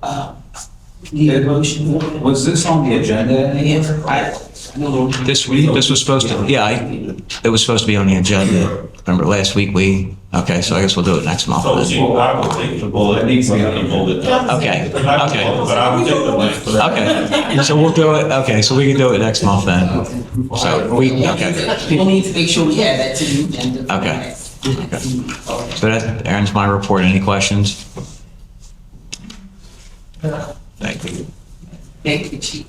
need a motion? Was this on the agenda? This was supposed to, it was supposed to be on the agenda. Remember last week okay, so I guess we'll do it next month. So I will take the bullet. It needs to be on the bullet. Okay. But I will take the bullet for that. Okay, so we'll do it, okay, so we can do it next month then. So okay. We'll need to make sure we add that to the agenda. Okay. So that ends my report. Any questions? Thank you. Thank you, Chief.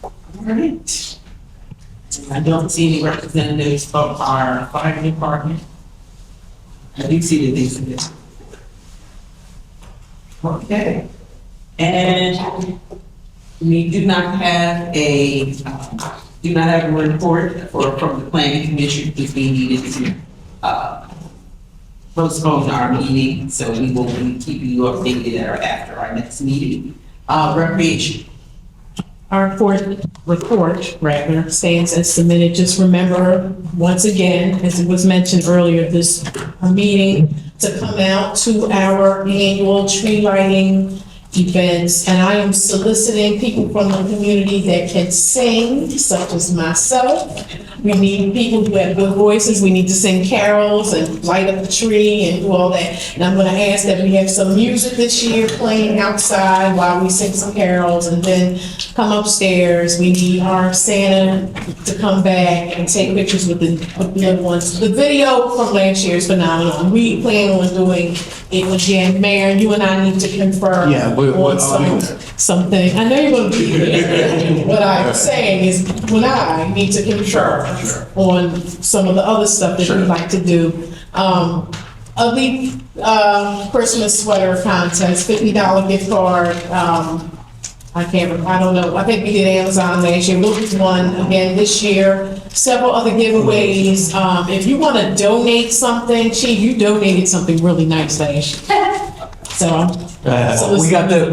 All right. I don't see any representatives from our fire department. I do see that these are there. Okay. And we do not have a report from the planning commission because we needed to postpone our meeting, so we will be keeping you updated after our next meeting. Recreation. Our fourth report, stands as submitted. Just remember, once again, as it was mentioned earlier, this meeting to come out to our annual tree lighting events, and I am soliciting people from the community that can sing, such as myself. We need people who have good voices. We need to sing carols and light up the tree and do all that. And I'm gonna ask that we have some music this year playing outside while we sing some carols, and then come upstairs. We need our Santa to come back and take pictures with the little ones. The video from last year is phenomenal. We plan on doing it again. Mayor, you and I need to confirm Yeah, on something. I know you're gonna be there. What I'm saying is, when I need to confirm on some of the other stuff that we'd like to do. A Leaf Christmas sweater contest, $50 gift card. I don't know. I think we did Amazon last year. We'll do one again this year. Several other giveaways. If you want to donate something, Chief, you donated something really nice last year. So. We got the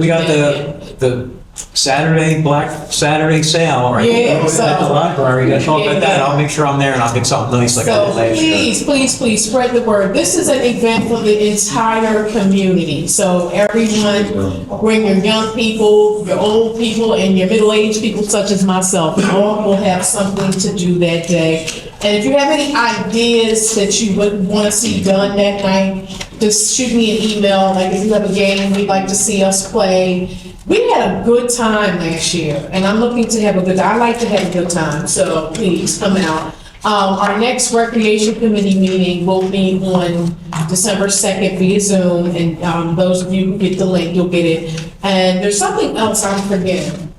Black Saturday sale, right? Yeah, At the library, you gotta talk about that. Yeah. I'll make sure I'm there and I'll get something nice like I did So last year. please spread the word. This is an event for the entire community. So everyone, bring your young people, your old people, and your middle-aged people such as myself. All will have something to do that day. And if you have any ideas that you would want to see done that night, just shoot me an email. Like if you have a game you'd like to see us play. We had a good time last year, and I'm looking to have I like to have a good time, so please come out. Our next recreation committee meeting will be on December 2nd via Zoom, and those of you who get the link, you'll get it. And there's something else I'm forgetting.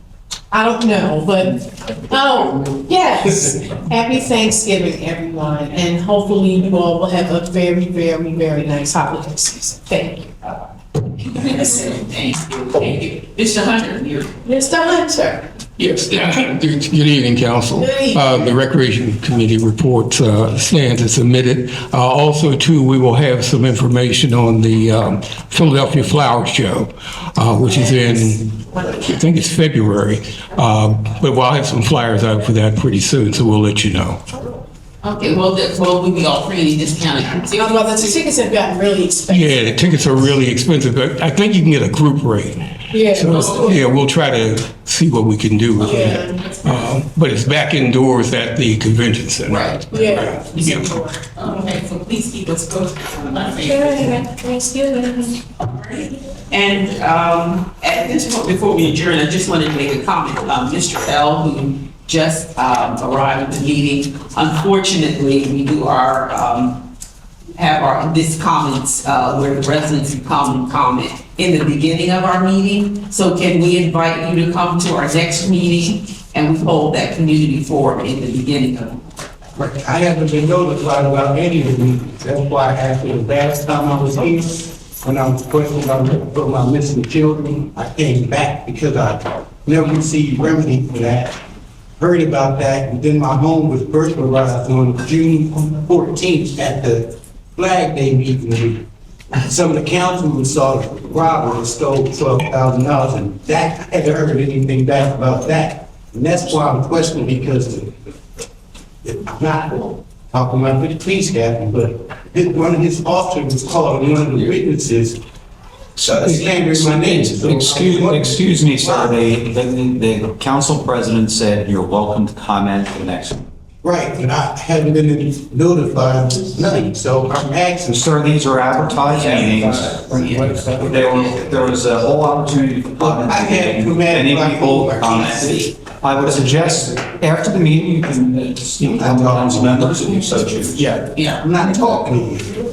I don't know, but, oh, yes. Happy Thanksgiving, everyone, and hopefully you all will have a very, very, very nice holiday season. Thank you. Thank you. Mr. Hunter, you're. Mr. Hunter. Yes, good evening, council. Good evening. The Recreation Committee report stands and submitted. Also, too, we will have some information on the Philadelphia Flower Show, which is in, I think it's February. But we'll have some flyers out for that pretty soon, so we'll let you know. Okay, well, we'll be offering discounted. Well, the tickets have gotten really expensive. Yeah, the tickets are really expensive, but I think you can get a group rate. Yeah. So, yeah, we'll try to see what we can do with that. But it's back indoors at the convention center. Right. Yeah. Okay, so please keep us posted. And at this point, before we adjourn, I just wanted to make a comment. Mr. L, who just arrived at the meeting, unfortunately, we do have this comments where the residents can come and comment in the beginning of our meeting. So can we invite you to come to our next meeting and we hold that community forum in the beginning of I haven't been notified about any of the meetings. That's why I asked you the last time I was here, when I was questioning about my missing children. I came back because I never received remedy for that. Heard about that, and then my home was burglarized on June 14th at the Flag Day meeting. Some of the councilmen saw the robber and stole $12,000, and that, I haven't heard anything back about that. And that's why I'm questioning, because I'm not talking about the police captain, but one of his officers was called, and one of the witnesses slandering my name. So Excuse me, sir, the council president said you're welcome to comment the next. Right, and I haven't been notified, nothing, so I'm asking. Sir, these are advertised meetings. There was a whole opportunity for comment. I had Many people commented. I would suggest after the meeting, you can speak to council members if you so choose. Yeah, I'm not talking to you.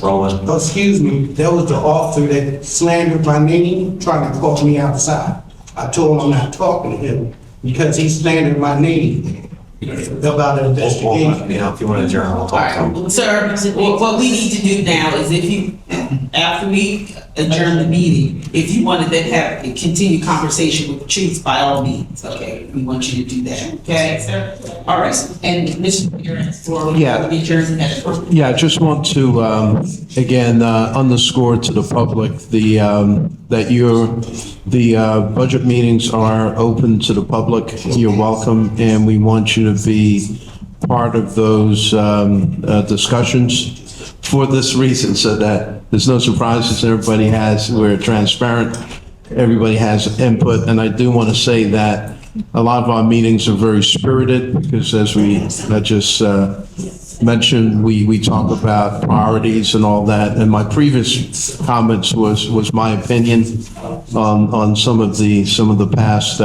Roland. Excuse me, that was the officer that slandered my name, trying to call me outside. I told him I'm not talking to him because he slandered my name about an investigation. If you want to adjourn, we'll All talk. right, sir, what we need to do now is if you, after we adjourn the meeting, if you wanted to have a continued conversation with the chiefs, by all means, okay? We want you to do that, okay, sir? All right, and Mr. Aaron, for Yeah. the adjournment. Yeah, I just want to, again, underscore to the public that the budget meetings are open to the public. You're welcome, and we want you to be part of those discussions. for this reason, so that there's no surprises, we're transparent, everybody has input, and I do want to say that a lot of our meetings are very spirited, because as I just mentioned, we talk about priorities and all that, and my previous comments was my opinion on some of the past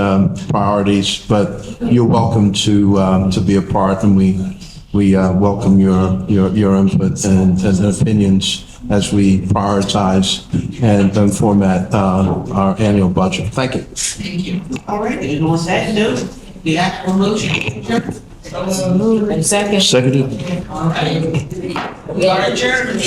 priorities, but you're welcome to be a part, and we welcome your input and opinions as we prioritize and format our annual budget. Thank you. Thank you. All right, and on that note, we have a motion. Second. Seconded. All right. We are adjourned.